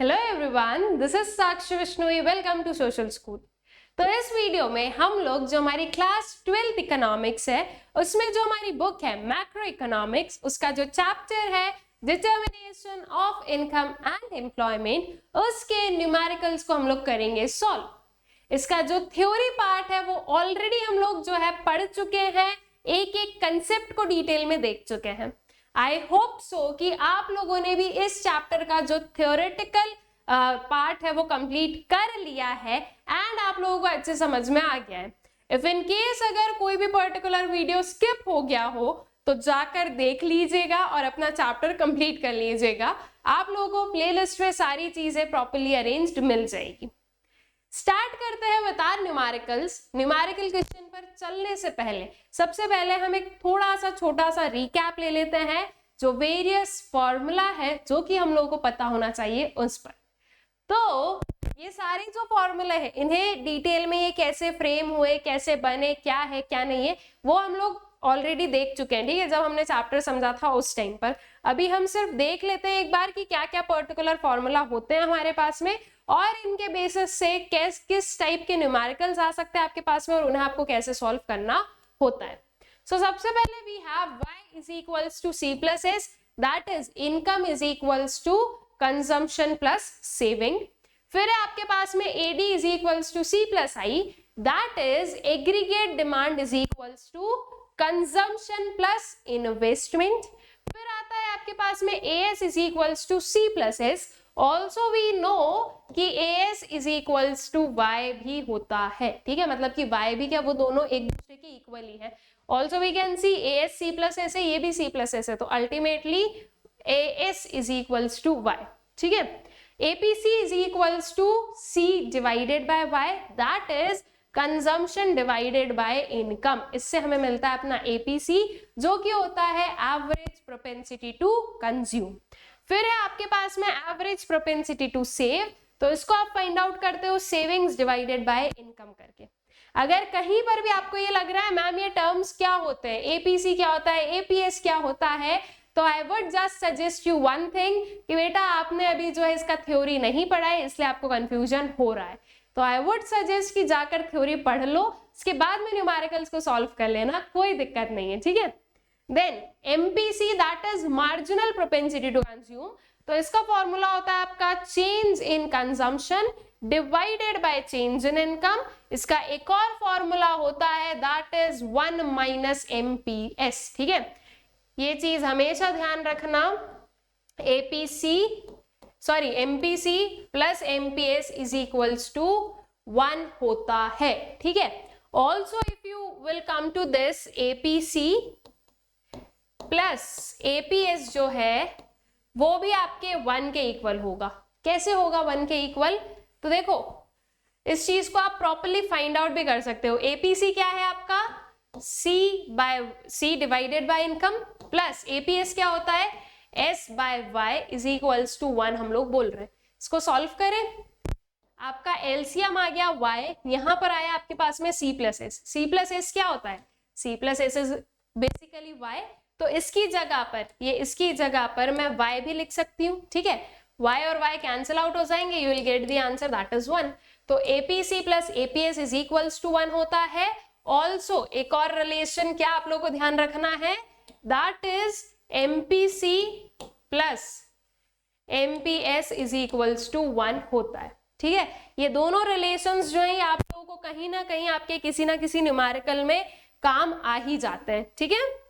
Hello everyone, this is Sakshi Vishnoi. Welcome to social school. तो इस video में हम लोग जो हमारी क्लास 12th इकोनॉमिक्स है उसमें जो हमारी बुक है मैक्रो इकोनॉमिक्स, उसका जो चैप्टर है determination of income and employment, उसके न्यूमेरिकल्स को हम लोग करेंगे सॉल्व। इसका जो थ्योरी पार्ट है वो ऑलरेडी हम लोग जो है पढ़ चुके हैं, एक एक कंसेप्ट को डिटेल में देख चुके हैं। आई होप सो कि आप लोगों ने भी इस चैप्टर का जो थ्योरेटिकल पार्ट है वो कंप्लीट कर लिया है एंड आप लोगों को अच्छे समझ में आ गया है। इफ इन केस अगर कोई भी पर्टिकुलर वीडियो स्किप हो गया हो तो जाकर देख लीजिएगा और अपना चैप्टर कंप्लीट कर लीजिएगा। आप लोगों को प्लेलिस्ट में सारी चीजें प्रॉपर्ली अरेंज्ड मिल जाएगी। स्टार्ट करते हैं with our numericals. Numerical question पर चलने से पहले सबसे पहले हम एक थोड़ा सा छोटा सा रिकैप ले लेते हैं, जो वेरियस फॉर्मूला है जो कि हम लोगों को पता होना चाहिए उस पर। तो ये सारे जो फॉर्मूला है इन्हें डिटेल में ये कैसे फ्रेम हुए, कैसे बने, क्या है क्या नहीं है, वो हम लोग ऑलरेडी देख चुके हैं, ठीक है, जब हमने चैप्टर समझा था उस टाइम पर। अभी हम सिर्फ देख लेते हैं एक बार कि क्या क्या पर्टिकुलर फॉर्मूला होते हैं हमारे पास में और इनके बेसिस से किस टाइप के न्यूमेरिकल्स आ सकते हैं आपके पास में और उन्हें आपको कैसे सॉल्व करना होता है। सो सबसे पहले we have y is equals to c plus s, that is income is equals to consumption plus saving. फिर है आपके पास में AD is equals to c plus i, that is aggregate demand is equals to consumption plus investment. फिर आता है आपके पास में AS is equals to c plus s। Also we know कि AS is equals to Y भी होता है, ठीक है, मतलब कि Y भी क्या, वो दोनों एक दूसरे के इक्वली है। Also we can see AS C plus S है, ये भी C प्लस S है, तो ultimately AS is equals to Y, ठीक है। APC is equals to C divided by Y, that is consumption divided by income. इससे हमें मिलता है अपना APC जो कि होता है एवरेज प्रोपेंसिटी टू कंज्यूम। फिर है आपके पास में एवरेज प्रोपेंसिटी टू सेव, तो इसको आप फाइंड आउट करते हो सेविंग्स डिवाइडेड बाय इनकम करके। अगर कहीं पर भी आपको ये लग रहा है मैम ये टर्म्स क्या होते हैं, एपीसी क्या होता है, एपीएस क्या होता है, तो I would just suggest you one thing कि बेटा आपने अभी जो है इसका थ्योरी नहीं पढ़ा है इसलिए आपको कंफ्यूजन हो रहा है, तो आई वुड सजेस्ट कि जाकर थ्योरी पढ़ लो, उसके बाद में न्यूमेरिकल्स को सॉल्व कर लेना, कोई दिक्कत नहीं है, ठीक है। Then MPC that is marginal propensity to consume, तो इसका फॉर्मूला होता है आपका change in consumption divided by change in income. इसका एक और फॉर्मूला होता है दैट इज 1 माइनस MPS, ठीक है, ये चीज हमेशा ध्यान रखना। MPC plus MPS is equals to 1 होता है, ठीक है। Also if you will come to this APC plus APS जो है वो भी आपके 1 के इक्वल होगा। कैसे होगा 1 के इक्वल, तो देखो इस चीज को आप प्रॉपर्ली फाइंड आउट भी कर सकते हो। APC क्या है आपका C divided by income, plus APS क्या होता है S by Y is equals to 1 हम लोग बोल रहे हैं। इसको सॉल्व करें, आपका LCM आ गया Y, यहां पर आया आपके पास में C plus S। C plus S क्या होता है, C plus S is basically Y, तो इसकी जगह पर मैं y भी लिख सकती हूँ, ठीक है, y और y कैंसिल आउट हो जाएंगे, you will get the answer that is 1। तो APC plus APS is equals to 1 होता है। ऑल्सो एक और रिलेशन क्या आप लोगों को ध्यान रखना है, that is MPC plus MPS is equals to 1 होता है, ठीक है। ये दोनों रिलेशंस जो है आप लोगों को कहीं ना कहीं आपके किसी ना किसी न्यूमेरिकल में काम आ ही जाते हैं, ठीक है।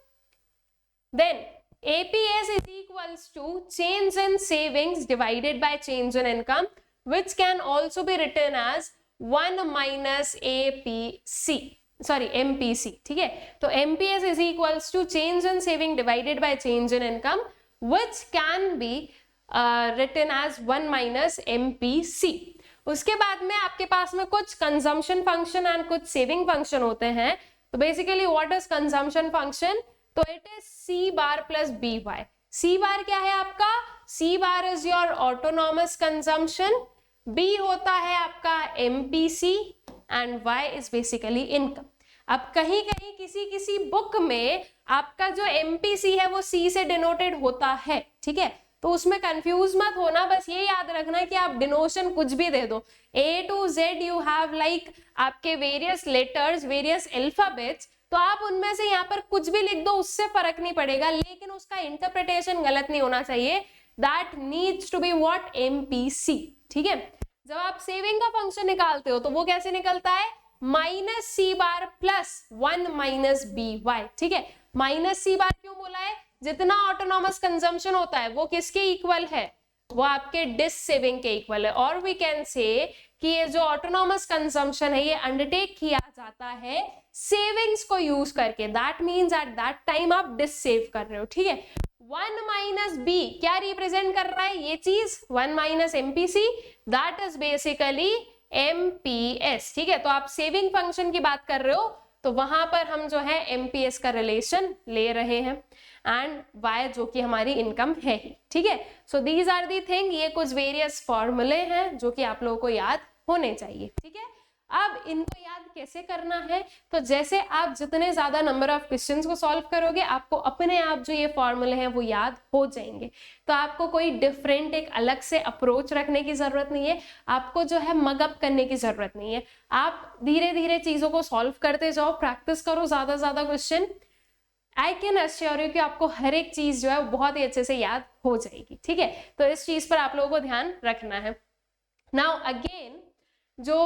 Then APS is equals to change in savings divided by change in income, which can also be written as 1 minus MPC, ठीक है। तो MPS is equals to change in saving divided by change in income, which can be written as 1 minus MPC। उसके बाद में आपके पास में कुछ कंजम्पशन फंक्शन एंड कुछ सेविंग फंक्शन होते हैं। तो basically what is consumption function, तो it is C bar plus BY। C bar क्या है आपका, C bar is your autonomous consumption, B होता है आपका MPC and Y is basically income. अब कहीं कहीं किसी बुक में आपका जो MPC है वो C से डिनोटेड होता है, ठीक है, तो उसमें कंफ्यूज मत होना, बस ये याद रखना कि आप डिनोशन कुछ भी दे दो, A to Z you have like आपके वेरियस लेटर्स, वेरियस अल्फाबेट्स, तो आप उनमें से यहाँ पर कुछ भी लिख दो, उससे फर्क नहीं पड़ेगा, लेकिन उसका इंटरप्रिटेशन गलत नहीं होना चाहिए। That needs to be what, MPC, ठीक है। जब आप सेविंग का फंक्शन निकालते हो तो वो कैसे निकलता है, माइनस सी बार प्लस 1 माइनस बी वाई, ठीक है। माइनस सी बार क्यों बोला है, जितना ऑटोनॉमस कंजम्पशन होता है वो किसके इक्वल है, वो आपके डिस सेविंग के इक्वल है। और वी कैन से कि ये जो ऑटोनॉमस कंजम्पशन है ये अंडरटेक किया जाता है सेविंग्स को यूज करके, that means at that time आप डिस सेव कर रहे हो, ठीक है। 1 माइनस बी क्या रिप्रेजेंट कर रहा है, ये चीज 1 minus MPC, that is basically MPS, ठीक है। तो आप सेविंग फंक्शन की बात कर रहे हो तो वहां पर हम जो है एमपीएस का रिलेशन ले रहे हैं, एंड वाई जो कि हमारी इनकम है ही, ठीक है। So these are the thing, ये कुछ वेरियस फॉर्मूले हैं जो कि आप लोगों को याद होने चाहिए, ठीक है। अब इनको याद कैसे करना है, तो जैसे आप जितने ज्यादा नंबर ऑफ क्वेश्चंस को सॉल्व करोगे आपको अपने आप जो ये फॉर्मूले हैं वो याद हो जाएंगे। तो आपको कोई डिफरेंट एक अलग से अप्रोच रखने की जरूरत नहीं है, आपको जो है मगअप करने की जरूरत नहीं है। आप धीरे धीरे चीजों को सॉल्व करते जाओ, प्रैक्टिस करो ज्यादा question, I can assure you कि आपको हर एक चीज जो है बहुत ही अच्छे से याद हो जाएगी, ठीक है। तो इस चीज पर आप लोगों को ध्यान रखना है। नाउ अगेन जो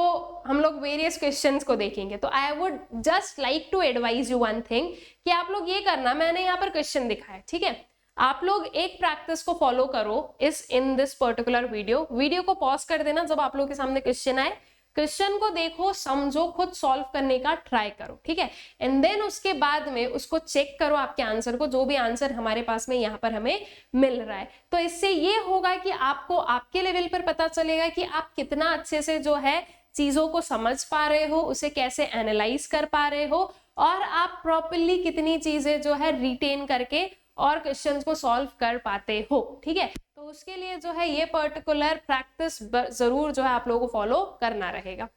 हम लोग वेरियस क्वेश्चंस को देखेंगे, तो I would just like to advise you one thing कि आप लोग ये करना, मैंने यहाँ पर क्वेश्चन दिखाया, ठीक है। आप लोग एक प्रैक्टिस को फॉलो करो इन दिस पर्टिकुलर वीडियो को पॉज कर देना जब आप लोग के सामने क्वेश्चन आए, क्वेश्चन को देखो, समझो, खुद सॉल्व करने का ट्राई करो, ठीक है। एंड देन उसके बाद में उसको चेक करो आपके आंसर को, जो भी आंसर हमारे पास में यहाँ पर हमें मिल रहा है। तो इससे ये होगा कि आपको आपके लेवल पर पता चलेगा कि आप कितना अच्छे से जो है चीजों को समझ पा रहे हो, उसे कैसे एनालाइज कर पा रहे हो, और आप प्रॉपरली कितनी चीजें जो है रिटेन करके और क्वेश्चंस को सॉल्व कर पाते हो, ठीक है। तो उसके लिए जो है ये पर्टिकुलर प्रैक्टिस जरूर जो है आप लोगों को फॉलो करना रहेगा।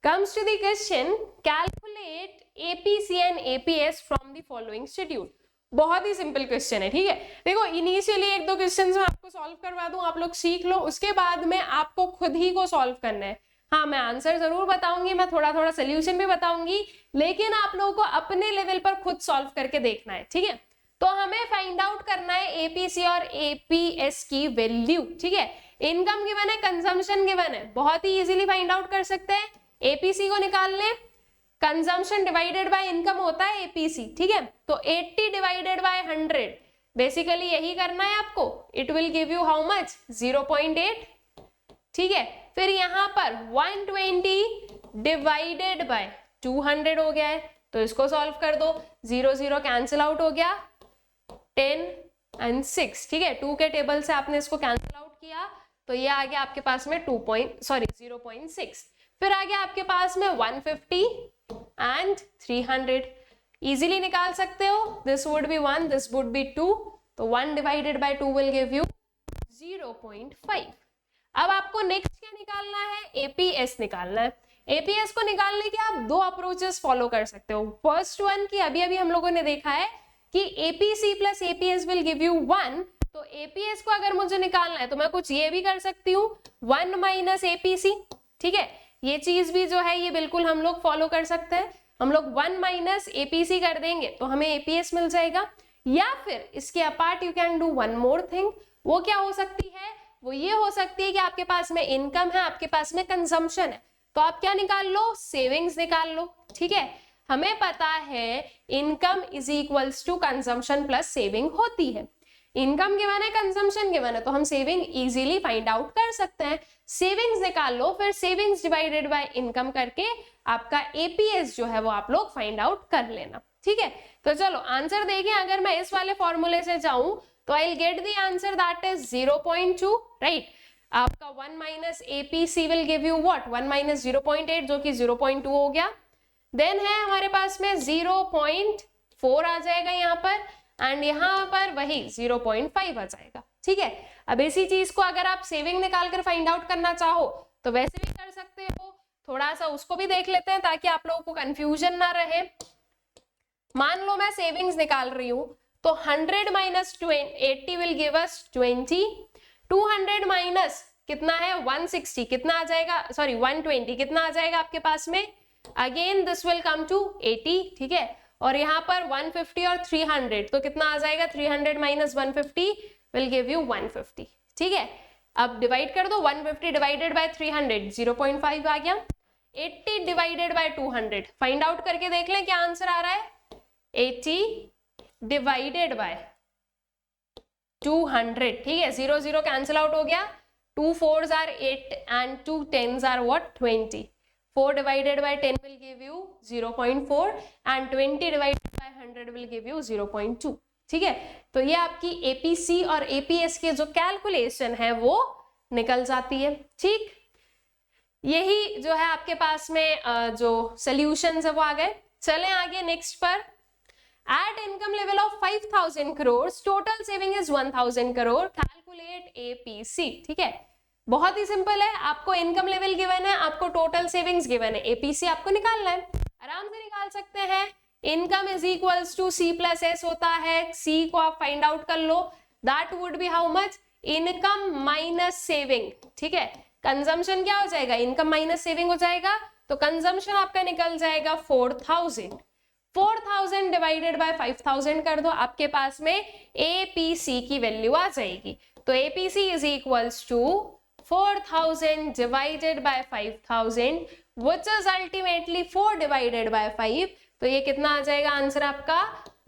Comes to the question, calculate APC and APS from the following schedule. बहुत ही सिंपल क्वेश्चन है, ठीक है। देखो इनिशियली एक दो क्वेश्चन मैं आपको सॉल्व करवा दूं, आप लोग सीख लो, उसके बाद में आपको खुद ही को सॉल्व करना है। हाँ, मैं आंसर जरूर बताऊंगी, मैं थोड़ा थोड़ा सोल्यूशन भी बताऊंगी, लेकिन आप लोगों को अपने लेवल पर खुद सॉल्व करके देखना है, ठीक है। तो हमें फाइंड आउट करना है एपीसी और एपीएस की वैल्यू, ठीक है। इनकम गिवन है, कंजम्पशन गिवन है, बहुत ही इजीली फाइंड आउट कर सकते हैं। एपीसी को निकाल लें, कंजम्पशन डिवाइडेड बाय इनकम होता है एपीसी, ठीक है। तो 80 डिवाइडेड बाय 100, बेसिकली यही करना है आपको, it will give you how much, 0.8, ठीक है। फिर यहाँ पर 120 डिवाइडेड बाय 200 हो गया है, तो इसको सॉल्व कर दो, 0 0 कैंसिल आउट हो गया, 10 and 6, ठीक है। 2 के टेबल से आपने इसको कैंसिल आउट किया तो ये आ गया आपके पास में 0.6। फिर आ गया आपके पास में 150 and 300, इजीली निकाल सकते हो, this would B 1, this would B 2, तो 1 divided by 2 will give you 0.5। अब आपको नेक्स्ट क्या निकालना है, एपीएस निकालना है। एपीएस को निकालने के आप दो अप्रोचेस फॉलो कर सकते हो। फर्स्ट वन की अभी हम लोगों ने देखा है कि APC plus APS will give you 1, तो एपीएस को अगर मुझे निकालना है तो मैं कुछ ये भी कर सकती हूँ, 1 माइनस एपीसी, ठीक है। ये चीज भी जो है ये बिल्कुल हम लोग फॉलो कर सकते हैं, हम लोग 1 माइनस एपीसी कर देंगे तो हमें एपीएस मिल जाएगा। या फिर इसके apart you can do one more thing, वो क्या हो सकती है, वो ये हो सकती है कि आपके पास में इनकम है, आपके पास में कंजम्पशन है, तो आप क्या निकाल लो, सेविंग्स निकाल लो, ठीक है। हमें पता है income is equals to consumption plus saving होती है, इनकम गिवन है, कंजम्पशन गिवन है, तो हम सेविंग इजीली फाइंड आउट कर सकते हैं। सेविंग्स निकाल लो, फिर सेविंग्स डिवाइडेड बाय इनकम करके आपका एपीएस जो है वो आप लोग फाइंड आउट कर लेना, ठीक है। तो चलो आंसर देखें, अगर मैं इस वाले फॉर्मूले से जाऊं तो I will get the answer that is 0.2, right. आपका 1 minus APC will give you what, 1 minus 0.8 जो कि 0.2 हो गया। देन है हमारे पास में 0.4 आ जाएगा यहाँ पर, एंड यहाँ पर वही 0.5 आ जाएगा, ठीक है। अब इसी चीज को अगर आप सेविंग निकाल कर फाइंड आउट करना चाहो तो वैसे भी कर सकते हो, थोड़ा सा उसको भी देख लेते हैं ताकि आप लोगों को कंफ्यूजन ना रहे। मान लो मैं सेविंग्स निकाल रही हूँ, तो 100 minus 80 will give us 20, 200 minus कितना है 160, कितना आ जाएगा, सॉरी 120, कितना आ जाएगा आपके पास में, again this will come to 80, ठीक है, और यहाँ पर 150 और 300, तो कितना आ जाएगा, 300 माइनस 150 विल गिव यू 150, ठीक है। अब डिवाइड कर दो, 150 डिवाइडेड बाय 300 0.5 आ गया, 80 डिवाइडेड बाय 200, फाइंड आउट करके देख लें क्या आंसर आ रहा है, 80 डिवाइडेड बाय 200, ठीक है, 0 0 कैंसिल आउट हो गया, 2 4s are 8 and 2 10s are what, 20, 4 divided by 10 will give you 0.4 and 20 divided by 100 will give you 0.2, ठीक है। तो ये आपकी एपीसी और एपीएस के जो कैलकुलेशन है वो निकल जाती है, ठीक। यही जो है आपके पास में जो सॉल्यूशंस है वो आ गए। चलें आगे नेक्स्ट पर, at income level of 5000 crore total saving is 1000 crore, calculate APC, ठीक है। बहुत ही सिंपल है, आपको इनकम लेवल गिवन है, आपको टोटल सेविंग्स गिवन है, एपीसी आपको निकालना है, आराम से निकाल सकते हैं। Income is equals to C plus S होता है, सी को आप फाइंड आउट कर लो, that would be how much, income minus saving, ठीक है। कंजम्पशन क्या हो जाएगा, इनकम माइनस सेविंग हो जाएगा, तो कंजम्पशन आपका निकल जाएगा 4000, 4000 डिवाइडेड बाय 5000 कर दो, आपके पास में एपीसी की वैल्यू आ जाएगी। तो APC is equals to 4000 divided by 5000 which is ultimately 4 divided by 5, तो ये कितना आ जाएगा आंसर आपका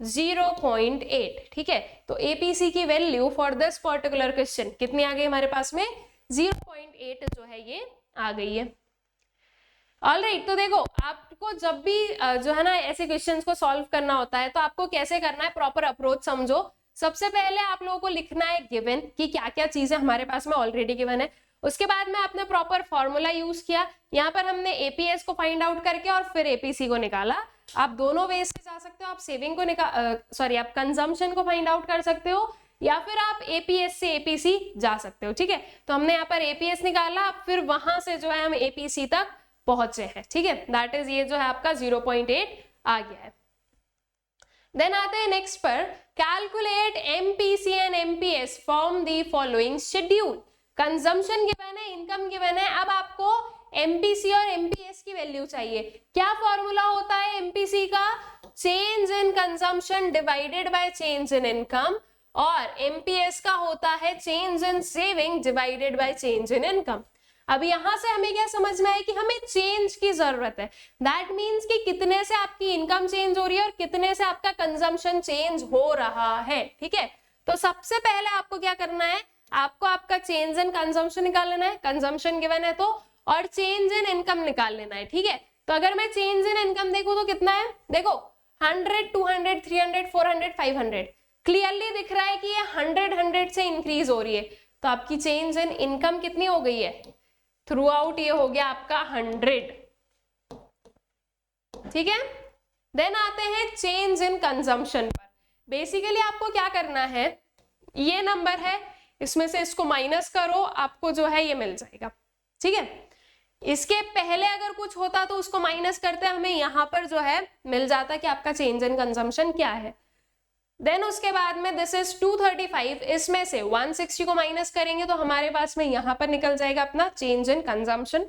0.8, ठीक है। तो एपीसी की value for this particular question कितनी आ गई हमारे पास में, 0.8 जो है ये आ गई है। ऑलराइट, तो देखो आपको जब भी जो है ना ऐसे क्वेश्चंस को सॉल्व करना होता है तो आपको कैसे करना है, प्रॉपर अप्रोच समझो। सबसे पहले आप लोगों को लिखना है गिवन कि क्या क्या चीजें हमारे पास में ऑलरेडी गिवन है, उसके बाद में आपने प्रॉपर फॉर्मूला यूज किया, यहाँ पर हमने एपीएस को फाइंड आउट करके और फिर एपीसी को निकाला। आप दोनों वे से जा सकते हो, आप सेविंग को आप कंजम्पशन को फाइंड आउट कर सकते हो, या फिर आप एपीएस से एपीसी जा सकते हो, ठीक है। तो हमने यहाँ पर एपीएस निकाला, फिर वहां से जो है हम एपीसी तक पहुंचे हैं, ठीक है, दैट इज ये जो है आपका 0.8 आ गया है। देन आते हैं नेक्स्ट पर, calculate MPC and MPS from the following schedule. Consumption given है, इनकम गिवन है, अब आपको एमपीसी और एमपीएस की वैल्यू चाहिए। क्या फॉर्मूला होता है एमपीसी का, change in consumption divided by change in income, और एमपीएस का होता है change in saving divided by change in income. अब यहां से हमें क्या समझना है कि हमें चेंज की जरूरत है, दैट मीन्स कि कितने से आपकी इनकम चेंज हो रही है और कितने से आपका कंजम्पशन चेंज हो रहा है, ठीक है। तो सबसे पहले आपको क्या करना है, आपको आपका चेंज इन कंजम्पशन निकाल लेना है, कंजम्पशन गिवन है तो, और चेंज इन इनकम निकाल लेना है, ठीक है। तो अगर मैं चेंज इन इनकम देखूं तो कितना है, देखो 100, 200, 300, 400, 500, क्लियरली दिख रहा है कि ये 100 से इंक्रीज हो रही है, तो आपकी चेंज इन इनकम कितनी हो गई है, थ्रू आउट ये हो गया आपका 100, ठीक है। देन आते हैं चेंज इन कंजम्पशन पर। बेसिकली आपको क्या करना है, ये नंबर है, इसमें से इसको माइनस करो, आपको जो है ये मिल जाएगा, ठीक है। इसके पहले अगर कुछ होता तो उसको माइनस करते, हमें यहां पर जो है मिल जाता कि आपका चेंज इन कंजम्पशन क्या है। देन उसके बाद में दिस इज 235, इसमें से 160 को माइनस करेंगे तो हमारे पास में यहां पर निकल जाएगा अपना चेंज इन कंजम्पशन।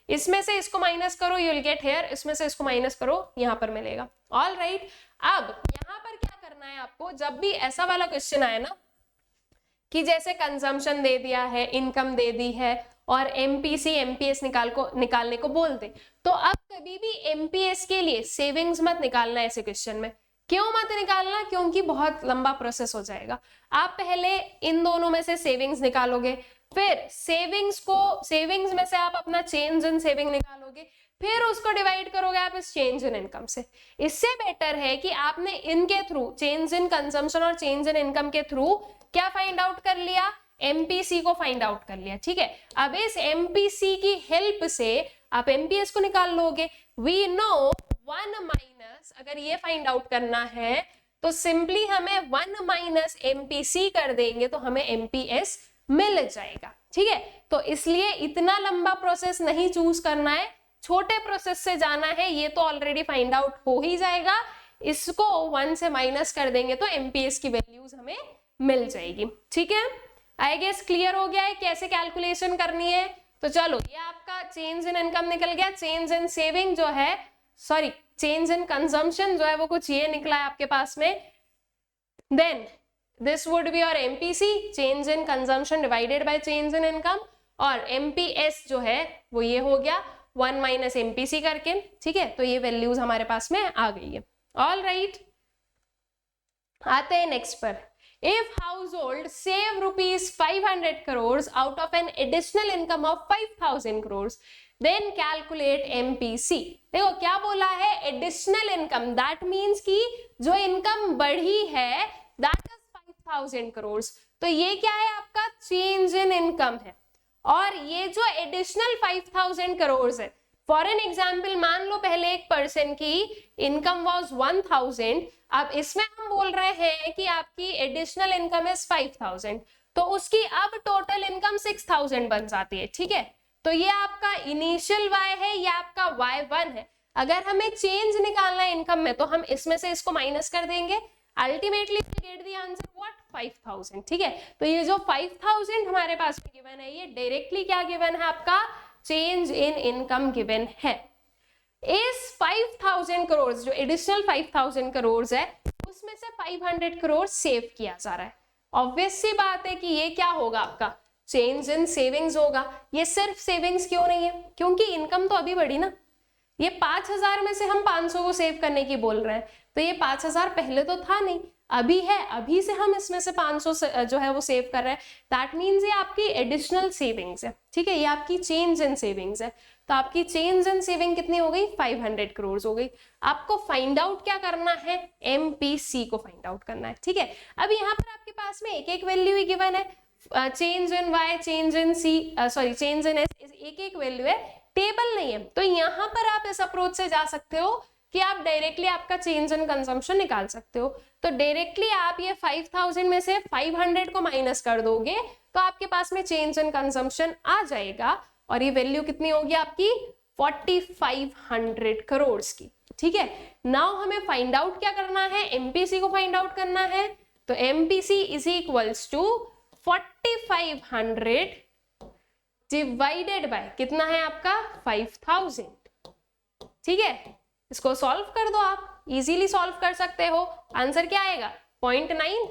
इसमें से इसको माइनस करो, यू विल गेट हियर, इसमें से इसको माइनस करो, यहां पर मिलेगा। ऑल राइट, अब यहां पर क्या करना है आपको, जब भी ऐसा वाला क्वेश्चन आए ना कि जैसे कंजम्पशन दे दिया है, इनकम दे दी है और एमपीसी एमपीएस निकालने को बोलते, तो अब कभी भी एमपीएस के लिए सेविंग्स मत निकालना ऐसे क्वेश्चन में। क्यों मत निकालना, क्योंकि बहुत लंबा प्रोसेस हो जाएगा। आप पहले इन दोनों में से सेविंग्स निकालोगे, फिर सेविंग्स में से आप अपना चेंज इन सेविंग निकालोगे, फिर उसको डिवाइड करोगे आप इस चेंज इन इनकम से। इससे बेटर है कि आपने इनके थ्रू, चेंज इन कंजम्पशन और चेंज इन इनकम के थ्रू क्या फाइंड आउट कर लिया, एमपीसी को फाइंड आउट कर लिया, ठीक है। अब इस एमपीसी की हेल्प से आप एमपीएस को निकाल लोगे। वी नो 1 माइनस, अगर ये फाइंड आउट करना है तो सिंपली हमें 1 माइनस एमपीसी कर देंगे तो हमें एमपीएस मिल जाएगा, ठीक है। तो इसलिए इतना लंबा प्रोसेस नहीं चूज करना है, छोटे प्रोसेस से जाना है, ये तो ऑलरेडी फाइंड आउट हो ही जाएगा। इसको 1 से माइनस कर देंगे तो एमपीएस की वैल्यूज हमें मिल जाएगी। ठीक है, आई गेस क्लियर हो गया है कैसे कैलकुलेशन करनी है। तो चलो ये आपका चेंज इन इनकम निकल गया, चेंज इन सेविंग जो है, सॉरी चेंज इन कंजम्पशन जो है वो कुछ ये निकला है आपके पास में। Then this would be your MPC, change in consumption divided by change in income, और एमपीएस जो है वो ये हो गया 1 माइनस एमपीसी करके। ठीक है, तो ये वैल्यूज हमारे पास में आ गई है। ऑल राइट, आते हैं नेक्स्ट पर। If household save ₹500 crores out of an additional income of 5000 crores, then calculate MPC. देखो क्या बोला है, एडिशनल इनकम, दैट मीन्स कि जो इनकम बढ़ी है दैट इज 5000 crores। तो ये क्या है आपका चेंज इन इनकम है, और ये जो एडिशनल 5000 crores है, फॉर एन एग्जाम्पल मान लो पहले एक पर्सन की इनकम वाज 1000, अब इसमें हम बोल रहे हैं कि आपकी एडिशनल इनकम इज 5000, तो उसकी अब टोटल इनकम 6000 बन जाती है। ठीक है, तो ये आपका इनिशियल y है, ये आपका y1 है। अगर हमें चेंज निकालना है इनकम में तो हम इसमें से इसको माइनस कर देंगे, ultimately gate the answer what 5000। ठीक है, तो ये जो 5000 हमारे पास में गिवन है ये डायरेक्टली क्या गिवन है आपका चेंज इन इनकम गिवन है। इस 5000 करोड़ जो एडिशनल 5000 करोड़ है उसमें से 500 करोड़ सेव किया जा रहा है। ऑब्वियस सी बात है कि ये क्या होगा आपका चेंज इन सेविंग्स होगा। ये सिर्फ सेविंग्स क्यों नहीं है, क्योंकि इनकम तो अभी बढ़ी ना। ये 5000 में से हम 500 को सेव करने की बोल रहे हैं, तो ये 5000 पहले तो था नहीं, अभी है, अभी से हम इसमें से 500 जो है वो सेव कर रहे हैं। दैट मीन्स ये आपकी एडिशनल सेविंग्स है। ठीक है, ये आपकी चेंज इन सेविंग्स है। तो आपकी चेंज इन सेविंग कितनी हो गई 500 करोड़ हो गई। आपको फाइंड आउट क्या करना है, एमपीसी को फाइंड आउट करना है। ठीक है, अब यहाँ पर आपके पास में एक एक वैल्यू ही गिवन है, change in Y, change in C, sorry change in S, एक एक वैल्यू है, टेबल नहीं है। तो यहाँ पर आप इस अप्रोच से जा सकते हो कि आप डायरेक्टली आपका चेंज इन कंजम्पशन निकाल सकते हो। तो डायरेक्टली आप ये 5000 में से 500 को माइनस कर दोगे तो आपके पास में चेंज इन कंजम्पशन आ जाएगा, और ये वैल्यू कितनी होगी आपकी 4500 करोड़ की। ठीक है, नाउ हमें फाइंड आउट क्या करना है, एमपीसी को फाइंड आउट करना है। तो MPC is equals to 4500 divided by कितना है आपका 5000। ठीक है, इसको सॉल्व कर दो, आप इजीली सॉल्व कर सकते हो। आंसर क्या आएगा 0.9,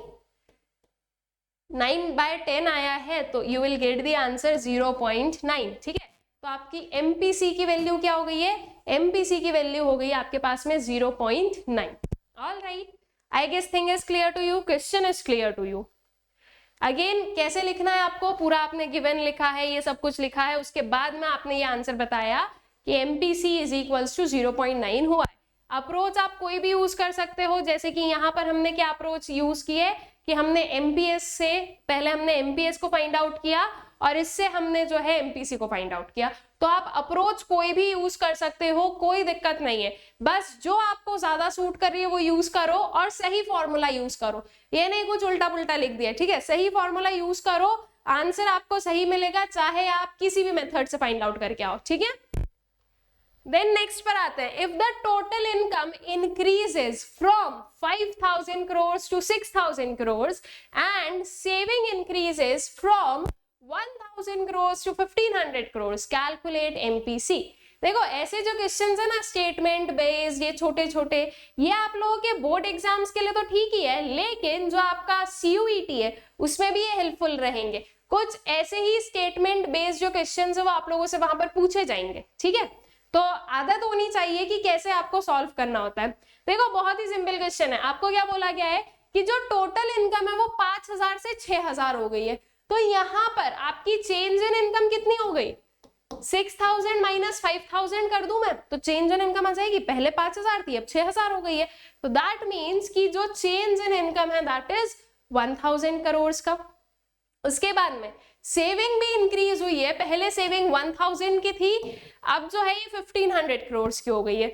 9/10 आया है, तो you will get the answer 0.9। ठीक है, तो आपकी एमपीसी की वैल्यू क्या हो गई है, एमपीसी की वैल्यू हो गई आपके पास में 0.9। All right, I guess thing is clear to you, question is clear to you. Again कैसे लिखना है आपको, पूरा आपने गिवन लिखा है, ये सब कुछ लिखा है, उसके बाद में आपने ये आंसर बताया कि एमपीसी इज इक्वल्स टू 0.9 हुआ है। अप्रोच आप कोई भी यूज कर सकते हो, जैसे कि यहाँ पर हमने क्या अप्रोच यूज की है कि हमने एमपीएस से पहले हमने एमपीएस को फाइंड आउट किया और इससे हमने जो है एमपीसी को फाइंड आउट किया। तो आप अप्रोच कोई भी यूज कर सकते हो, कोई दिक्कत नहीं है, बस जो आपको ज्यादा सूट कर रही है वो यूज करो और सही फॉर्मूला यूज करो। ये नहीं कुछ उल्टा पुल्टा लिख दिया, ठीक है, सही फॉर्मूला यूज करो, आंसर आपको सही मिलेगा, चाहे आप किसी भी मेथड से फाइंड आउट करके आओ। ठीक है, देन नेक्स्ट पर आते हैं, if the total income increases from 5000 crore to 6000 crore and saving increases from 1000 crore to 1500 crore, calculate MPC. देखो ऐसे जो क्वेश्चंस है ना स्टेटमेंट बेस्ड, ये छोटे छोटे, ये आप लोगों के बोर्ड एग्जाम्स के लिए तो ठीक ही है, लेकिन जो आपका सीयूईटी है उसमें भी ये हेल्पफुल रहेंगे। कुछ ऐसे ही स्टेटमेंट बेस्ड जो क्वेश्चंस है वो आप लोगों से वहां पर पूछे जाएंगे। ठीक है, तो आदत होनी चाहिए कि कैसे आपको सॉल्व करना होता है। देखो बहुत ही सिंपल क्वेश्चन है, आपको क्या बोला गया है कि जो टोटल इनकम है वो 5000 से 6000 हो गई है, तो यहाँ पर आपकी चेंज इन इनकम कितनी हो गई 6000 माइनस 5000 कर दूं मैं तो चेंज इन इनकम आ जाएगी, पहले 5000 थी अब 6000 हो गई है। तो दैट मीन्स कि जो चेंज इन इनकम है दैट इज 1000 करोड़ का। उसके बाद में सेविंग भी इंक्रीज हुई है, पहले सेविंग 1000 की थी, अब जो है ये 1500 करोड़ की हो गई है।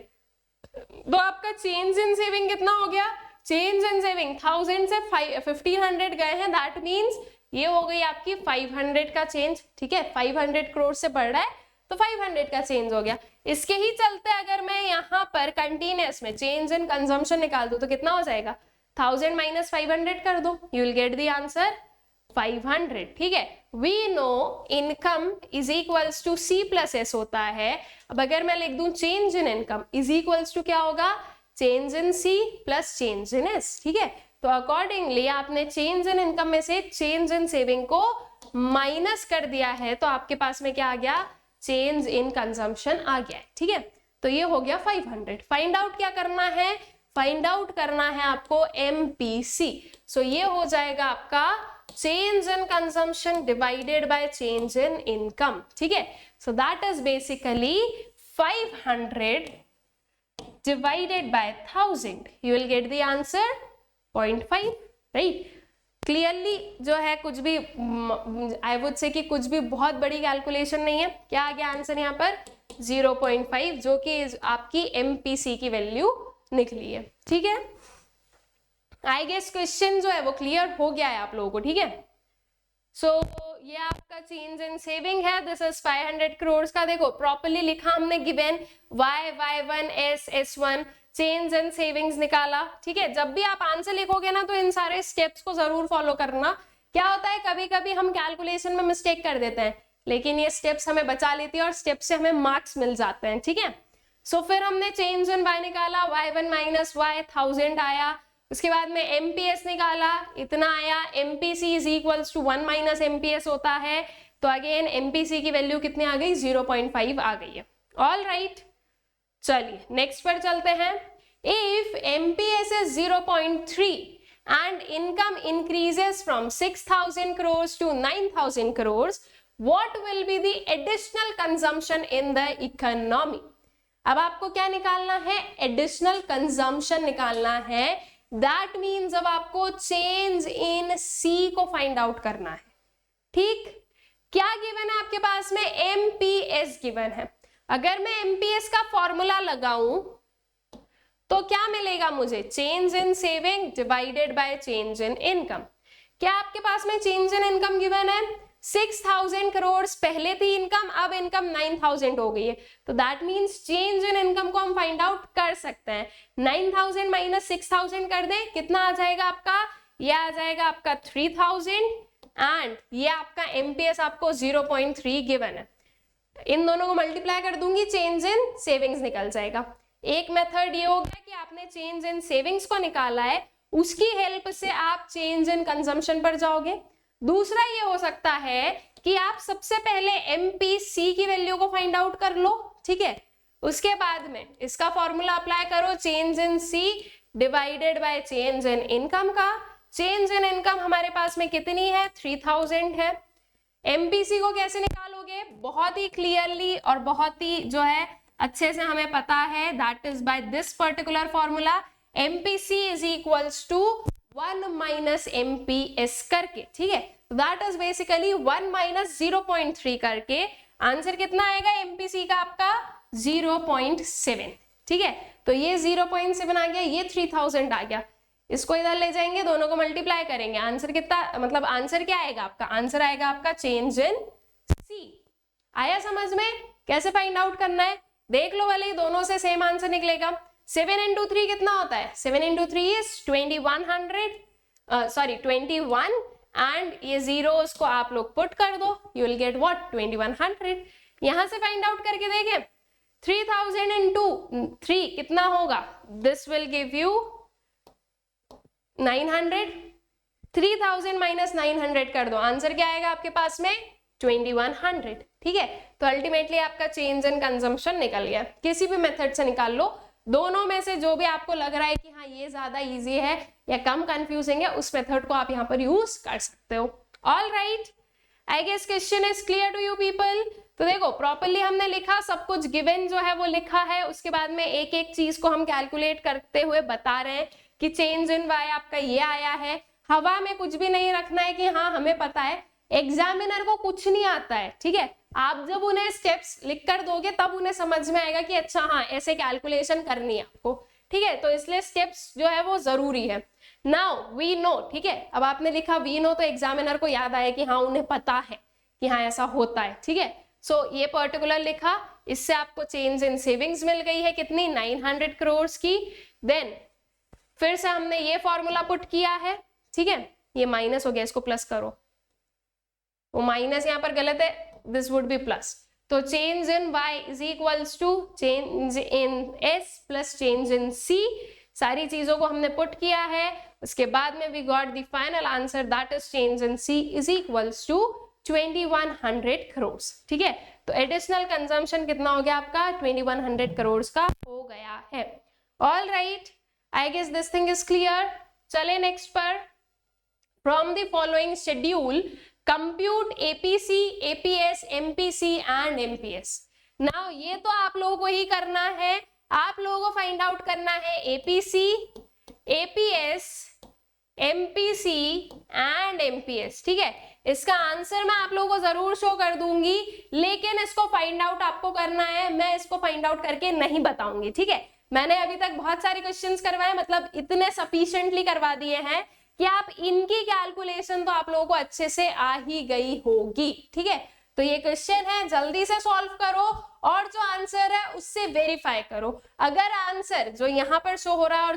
तो आपका चेंज इन सेविंग कितना हो गया, चेंज इन सेविंग 1000 से 1500 गए हैं, दैट मीन्स ये हो गई आपकी 500 का चेंज। ठीक है, 500 करोड़ से बढ़ रहा है तो 500 का चेंज हो गया। इसके ही चलते अगर मैं यहाँ पर कंटिन्यूअस में चेंज इन कंजम्पशन निकाल दूं तो कितना हो जाएगा, 1000 माइनस 500 कर दो, you will get the answer 500। ठीक है, we know income is equals to C plus S होता है। अब अगर मैं लिख दूं change in income is equals to क्या होगा, change in C plus change in S. ठीक है, तो अकॉर्डिंगली आपने चेंज इन इनकम में से चेंज इन सेविंग को माइनस कर दिया है, तो आपके पास में क्या आ गया, चेंज इन कंजम्पशन आ गया है। ठीक है, तो ये हो गया 500। फाइंड आउट क्या करना है, फाइंड आउट करना है आपको MPC। सो ये हो जाएगा आपका change in consumption divided by change in income. ठीक है, so that is basically 500 divided by 1000, you will get the answer 0.5, right? Clearly जो है कुछ भी आई वुड से कि कुछ भी बहुत बड़ी कैलकुलेशन नहीं है। क्या आ गया आंसर यहाँ पर 0.5, जो कि आपकी MPC की वैल्यू निकली है। ठीक है, आई गेस क्वेश्चन जो है वो क्लियर हो गया है आप लोगों को। ठीक है, सो ये आपका चेंज इन सेविंग है, दिस इज 500 करोड़ का। देखो प्रॉपर्ली लिखा हमने, given y1 s1 change in savings निकाला। ठीक है, जब भी आप आंसर लिखोगे ना तो इन सारे स्टेप्स को जरूर फॉलो करना। क्या होता है कभी कभी हम कैलकुलेशन में मिस्टेक कर देते हैं, लेकिन ये स्टेप्स हमें बचा लेती है और स्टेप से हमें मार्क्स मिल जाते हैं। ठीक है, सो फिर हमने चेंज इन y निकाला, y1 माइनस y 1000 आया। उसके बाद में MPS निकाला, इतना आया। MPC is equals to 1 minus MPS होता है, तो अगेन MPC की वैल्यू कितनी आ गई, 0.5 आ गई है। ऑल राइट, चलिए नेक्स्ट पर चलते हैं। इफ MPS इज 0.3 and income increases from 6000 crore to 9000 crore, what will be the additional consumption in the economy. अब आपको क्या निकालना है, एडिशनल कंजम्पशन निकालना है। दैट मीन्स अब आपको चेंज इन सी को फाइंड आउट करना है। ठीक, क्या गिवन है आपके पास में, MPS गिवन है। अगर मैं MPS का फॉर्मूला लगाऊं तो क्या मिलेगा मुझे, change in saving divided by change in income. क्या आपके पास में चेंज इन इनकम गिवन है, 6000 करोड़ पहले थी इनकम, अब इनकम 9000 हो गई है, तो that means change in income को हम फाइंड आउट कर सकते हैं। 9000 माइनस 6000 कर दें, कितना आ जाएगा आपका, ये आ जाएगा आपका 3000 एंड ये आपका MPS आपको 0.3 गिवन है। इन दोनों को मल्टीप्लाई कर दूंगी, चेंज इन सेविंग्स निकल जाएगा। एक मेथड ये हो गया कि आपने चेंज इन सेविंग्स को निकाला है, उसकी हेल्प से आप चेंज इन कंजम्पशन पर जाओगे। दूसरा ये हो सकता है कि आप सबसे पहले MPC की वैल्यू को फाइंड आउट कर लो। ठीक है, उसके बाद में इसका फॉर्मूला अप्लाई करो, change in C divided by change in income का। चेंज इन इनकम हमारे पास में कितनी है, 3000 है। MPC को कैसे निकालोगे, बहुत ही क्लियरली और बहुत ही जो है अच्छे से हमें पता है, that is by this particular formula. MPC is equals to 1 minus MPS करके। ठीक है, दैट इज बेसिकली 1 माइनस 0.3 करके आंसर कितना आएगा MPC का आपका 0.7। ठीक है, तो ये 0.7 आ गया, ये 3000 आ गया। इसको इधर ले जाएंगे, दोनों को मल्टीप्लाई करेंगे, आंसर कितना, मतलब आंसर क्या आएगा आपका, आंसर आएगा आपका चेंज इन C। आया समझ में कैसे फाइंड आउट करना है, देख लो, वाले दोनों से सेम आंसर निकलेगा। 7 इंटू 3 कितना होता है, 7 इंटू 3 इज 21 एंड ये जीरोस को आप लोग पुट कर दो, यू विल गेट व्हाट, 2100। यहां से फाइंड आउट करके देखें, 3000 इंटू 3 कितना होगा, this will give you 900। 3000 minus 900 कर दो, आंसर क्या आएगा आपके पास में 2100। ठीक है, तो अल्टीमेटली आपका चेंज इन कंजम्पशन निकल गया। किसी भी मेथड से निकाल लो, दोनों में से जो भी आपको लग रहा है कि हाँ ये ज्यादा इजी है या कम कंफ्यूजिंग है, उस मेथड को आप यहाँ पर यूज कर सकते हो। All right, I guess question is clear to you people. तो देखो प्रॉपरली हमने लिखा, सब कुछ गिवन जो है वो लिखा है, उसके बाद में एक एक चीज को हम कैलकुलेट करते हुए बता रहे हैं कि चेंज इन वाई आपका ये आया है। हवा में कुछ भी नहीं रखना है कि हाँ हमें पता है, एग्जामिनर को कुछ नहीं आता है। ठीक है, आप जब उन्हें स्टेप्स लिख कर दोगे तब उन्हें समझ में आएगा कि अच्छा हाँ ऐसे कैलकुलेशन करनी है आपको। ठीक है, तो इसलिए स्टेप्स जो है वो जरूरी है। नाउ वी नो, ठीक है, अब आपने लिखा वी नो, तो एग्जामिनर को याद आया कि हाँ उन्हें पता है कि हाँ ऐसा होता है। ठीक है, सो ये पर्टिकुलर लिखा, इससे आपको चेंज इन सेविंग्स मिल गई है कितनी, 900 करोड़ की। देन फिर से हमने ये फॉर्मूला पुट किया है, ठीक है, ये माइनस हो गया, इसको प्लस करो, वो माइनस यहाँ पर गलत है, दिस वुड बी प्लस। तो change in y is equals to change in s plus change in c, सारी चीजों को हमने पुट किया है। उसके बाद में we got the final answer, that is change in c is equals to 2100 crore, ठीक है। तो एडिशनल कंजम्पशन कितना हो गया आपका, 2100 करोड़ का हो गया है। All right, I guess this thing is clear. चले नेक्स्ट पर, from the following schedule compute APC, APS, MPC and MPS. Now ये तो आप लोगों को ही करना है, आप लोगों को फाइंड आउट करना है APC, APS, MPC and MPS, ठीक है। इसका आंसर मैं आप लोगों को जरूर शो कर दूंगी, लेकिन इसको फाइंड आउट आपको करना है, मैं इसको फाइंड आउट करके नहीं बताऊंगी, ठीक है। मैंने अभी तक बहुत सारे क्वेश्चंस करवाए, मतलब इतने सफिशिएंटली करवा दिए हैं कि आप इनकी कैलकुलेशन तो आप लोगों को अच्छे से आ ही गई होगी, ठीक है। तो ये क्वेश्चन है, जल्दी से सॉल्व करो और जो आंसर है उससे वेरीफाई करो। अगर आंसर जो यहाँ पर शो हो रहा है और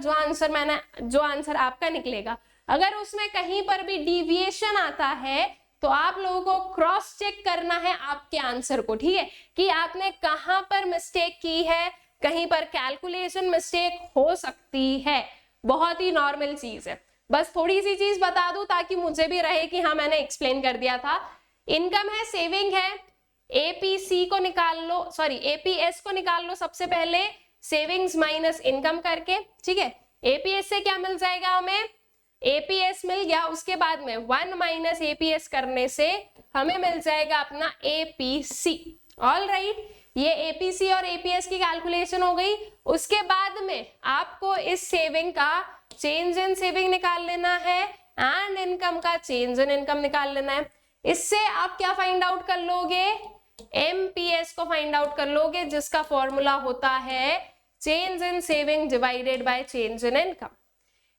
जो आंसर आपका निकलेगा, अगर उसमें कहीं पर भी डिविएशन आता है तो आप लोगों को क्रॉस चेक करना है आपके आंसर को, ठीक है, कि आपने कहां पर मिस्टेक की है, कहीं पर कैलकुलेशन मिस्टेक हो सकती है, बहुत ही नॉर्मल चीज है। बस थोड़ी सी चीज बता दूं ताकि मुझे भी रहे कि हाँ मैंने एक्सप्लेन कर दिया था। इनकम है, सेविंग है, एपीसी को निकाल लो, सॉरी एपीएस को निकाल लो सबसे पहले, सेविंग्स माइनस इनकम करके, ठीक है। एपीएस से क्या मिल जाएगा हमें, एपीएस मिल गया, उसके बाद में 1 माइनस एपीएस करने से हमें मिल जाएगा अपना एपीसी। ऑल राइट, ये एपीसी और एपीएस की कैलकुलेशन हो गई। उसके बाद में आपको इस सेविंग का चेंज इन सेविंग निकाल लेना है एंड इनकम का चेंज इन इनकम निकाल लेना है। इससे आप क्या फाइंड आउट कर लोगे, एमपीएस को फाइंड आउट कर लोगे, जिसका फॉर्मूला होता है change in saving divided by change in income.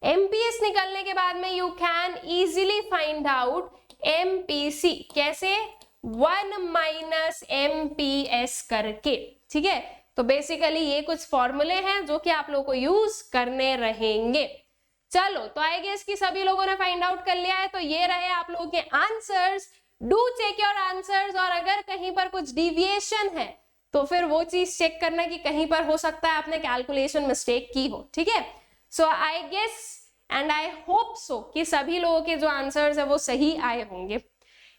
MPS निकलने के बाद में you can easily find out MPC, कैसे, 1 माइनस एमपीएस करके, ठीक है। तो बेसिकली ये कुछ फॉर्मूले हैं जो कि आप लोगों को यूज करने रहेंगे। चलो, तो आई गेस कि सभी लोगों ने फाइंड आउट कर लिया है, तो ये रहे आप लोगों के answers. Do check your answers, और अगर कहीं पर कुछ डिविएशन है तो फिर वो चीज चेक करना कि कहीं पर हो सकता है आपने कैलकुलेशन मिस्टेक की हो, ठीक है। So I guess and I hope so कि सभी लोगों के जो आंसर्स है वो सही आए होंगे।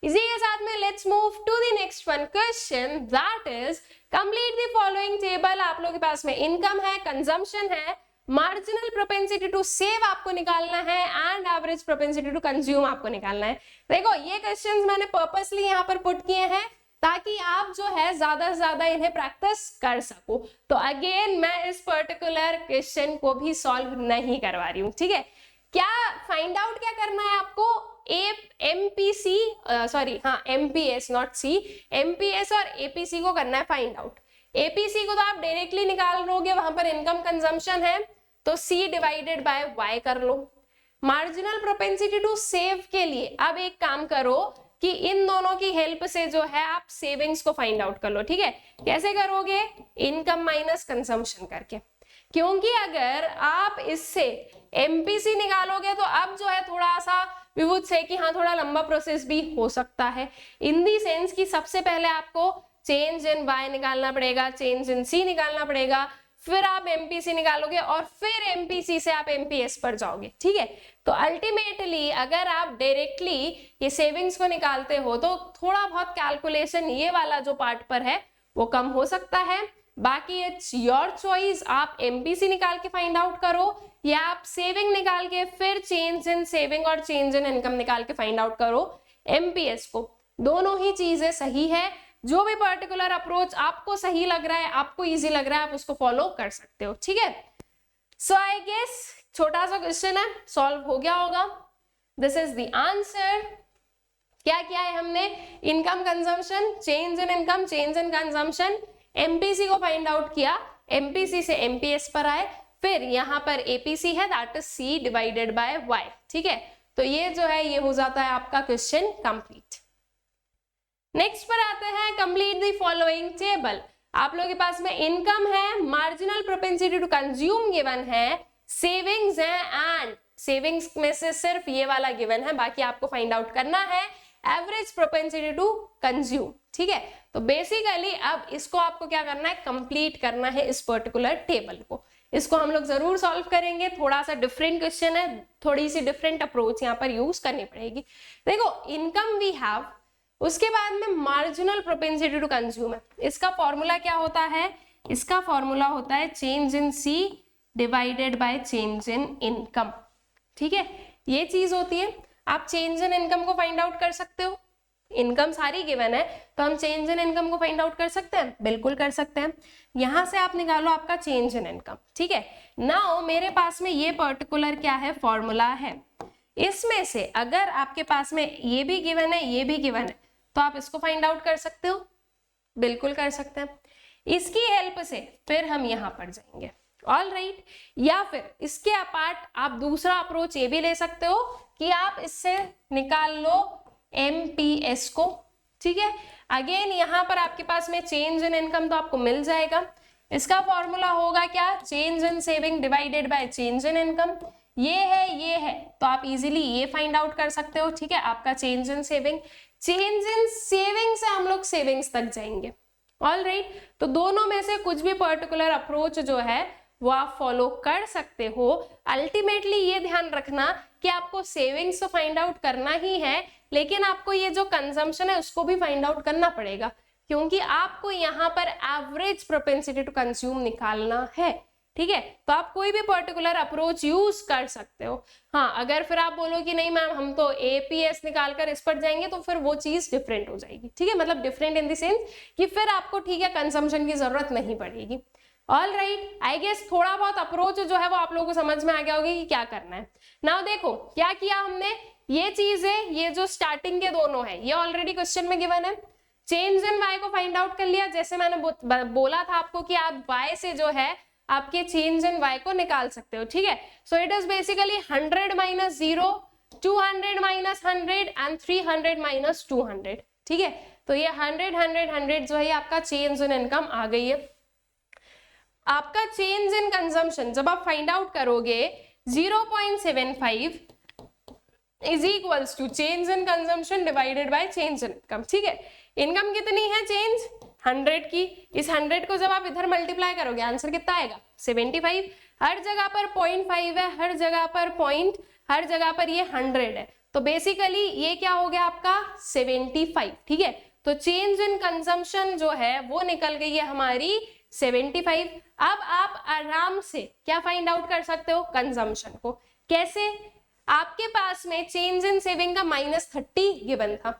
इसी के साथ में let's move to the next one question, that is complete the following table. आप लोगों के पास में इनकम है, कंजम्पशन है, मार्जिनल प्रोपेंसिटी टू सेव आपको निकालना है and average propensity to consume आपको निकालना है। देखो, ये क्वेश्चंस मैंने पर्पसली यहाँ पर पुट किए हैं ताकि आप जो है ज्यादा से ज्यादा इन्हें प्रैक्टिस कर सको। तो अगेन मैं इस पर्टिकुलर क्वेश्चन को भी सॉल्व नहीं करवा रही हूँ, ठीक है। क्या फाइंड आउट क्या करना है आपको, एमपीसी, सॉरी हाँ एमपीएस नॉट सी, एमपीएस और एपीसी को करना है फाइंड आउट। एपीसी को तो आप डायरेक्टली निकाल लोगे, वहां पर इनकम कंजम्पशन है तो सी डिवाइडेड बाय वाई कर लो। मार्जिनल प्रोपेंसिटी टू सेव के लिए अब एक काम करो कि इन दोनों की हेल्प से जो है आप सेविंग्स को फाइंड आउट कर लो, ठीक है। कैसे करोगे, इनकम माइनस कंजम्पशन करके, क्योंकि अगर आप इससे एमपीसी निकालोगे तो अब जो है थोड़ा सा वी वुड से कि हाँ थोड़ा लंबा प्रोसेस भी हो सकता है, इन दी सेंस कि सबसे पहले आपको चेंज इन वाई निकालना पड़ेगा, चेंज इन सी निकालना पड़ेगा, फिर आप एमपीसी निकालोगे और फिर एमपीसी से आप एमपीएस पर जाओगे, ठीक है। तो अल्टीमेटली अगर आप डायरेक्टली ये सेविंग्स को निकालते हो तो थोड़ा बहुत कैलकुलेशन ये वाला जो पार्ट पर है वो कम हो सकता है। बाकी इट्स योर चॉइस, आप एमपीसी निकाल के फाइंड आउट करो या आप सेविंग निकाल के फिर चेंज इन सेविंग और चेंज इन इनकम निकाल के फाइंड आउट करो एमपीएस को। दोनों ही चीजें सही है, जो भी पर्टिकुलर अप्रोच आपको सही लग रहा है, आपको इजी लग रहा है, आप उसको फॉलो कर सकते हो, ठीक है। सो आई गेस छोटा सा क्वेश्चन है, सॉल्व हो गया होगा। This is the answer. क्या किया है हमने, income consumption, change in income, change in consumption, MPC को फाइंड आउट किया, एमपीसी से एमपीएस पर आए, फिर यहाँ पर एपीसी है that is C divided by Y, ठीक है। तो ये जो है ये हो जाता है आपका क्वेश्चन कंप्लीट। नेक्स्ट पर आते हैं, कंप्लीट द फॉलोइंग टेबल। आप लोगों के पास में इनकम है, marginal propensity to consume given है, सेविंग्स है, एंड सेविंग्स में से सिर्फ ये वाला गिवन है, बाकी आपको फाइंड आउट करना है एवरेज प्रोपेंसिटी टू कंज्यूम। ठीक है, तो बेसिकली अब इसको आपको क्या करना है, कंप्लीट करना है इस पर्टिकुलर टेबल को। इसको हम लोग जरूर सॉल्व करेंगे, थोड़ा सा डिफरेंट क्वेश्चन है, थोड़ी सी डिफरेंट अप्रोच यहाँ पर यूज करनी पड़ेगी। देखो इनकम वी हैव, उसके बाद में मार्जिनल प्रोपेंसिटी टू कंज्यूम है। इसका फॉर्मूला क्या होता है, इसका फॉर्मूला होता है change in C divided by change in income. ठीक है, ये चीज होती है। आप चेंज इन इनकम को फाइंड आउट कर सकते हो, इनकम सारी गिवन है तो हम चेंज इन इनकम को फाइंड आउट कर सकते हैं, बिल्कुल कर सकते हैं। यहां से आप निकालो आपका चेंज इन इनकम। ठीक है, नाउ मेरे पास में ये पर्टिकुलर क्या है, फॉर्मूला है। इसमें से अगर आपके पास में ये भी गिवन है, ये भी गिवन है, तो आप इसको फाइंड आउट कर सकते हो, बिल्कुल कर सकते हैं। इसकी हेल्प से फिर हम यहां पर जाएंगे, ऑल राइट। या फिर इसके अपार्ट आप दूसरा अप्रोच ये भी ले सकते हो कि आप इससे निकाल लो MPS को। ठीक है, अगेन यहां पर आपके पास में चेंज इन इनकम तो आपको मिल जाएगा। इसका फॉर्मूला होगा क्या, change in saving divided by change in income. ये है तो आप इजीली ये फाइंड आउट कर सकते हो। ठीक है, आपका change in saving, change in saving से हम लोग सेविंग्स तक जाएंगे, ऑल राइट। तो दोनों में से कुछ भी पर्टिकुलर अप्रोच जो है वो आप फॉलो कर सकते हो। अल्टीमेटली ये ध्यान रखना कि आपको सेविंग्स तो फाइंड आउट करना ही है, लेकिन आपको ये जो कंजम्पशन है उसको भी फाइंड आउट करना पड़ेगा, क्योंकि आपको यहाँ पर एवरेज प्रोपेंसिटी टू कंज्यूम निकालना है। ठीक है, तो आप कोई भी पर्टिकुलर अप्रोच यूज कर सकते हो। हाँ, अगर फिर आप बोलो कि नहीं मैम हम तो APS निकालकर इस पर जाएंगे, तो फिर वो चीज डिफरेंट हो जाएगी। ठीक है, मतलब डिफरेंट इन द सेंस कि फिर आपको ठीक है कंजम्पशन की जरूरत नहीं पड़ेगी। ऑल राइट, आई गेस थोड़ा बहुत अप्रोच जो है वो आप लोगों को समझ में आ गया होगा कि क्या करना है। नाउ देखो क्या किया हमने, ये चीज है, ये जो स्टार्टिंग के दोनों है ये ऑलरेडी क्वेश्चन में गिवन है। चेंज इन y को फाइंड आउट कर लिया, जैसे मैंने बोला था आपको कि आप y से जो है आपके चेंज इन y को निकाल सकते हो। ठीक है, so it is basically 100 minus 0, 200 minus 100 and 300 minus 200। ठीक है, तो ये 100 100 100 जो है आपका चेंज इन इनकम आ गई है। आपका चेंज इन कंजम्पशन जब आप फाइंड आउट करोगे 0.75 is equals to change in consumption divided by change in income. ठीक है, इनकम कितनी है चेंज 100 की, इस 100 को जब आप इधर मल्टीप्लाई करोगे आंसर कितना आएगा 75। हर जगह पर 0.5 है, हर जगह पर पॉइंट, हर जगह पर ये 100 है, तो बेसिकली ये क्या हो गया आपका 75। ठीक है, तो चेंज इन कंजम्पशन जो है वो निकल गई है हमारी 75। अब आप आराम से क्या फाइंड आउट कर सकते हो कंजम्पशन को, कैसे, आपके पास में चेंज इन सेविंग का -30 गिवन था।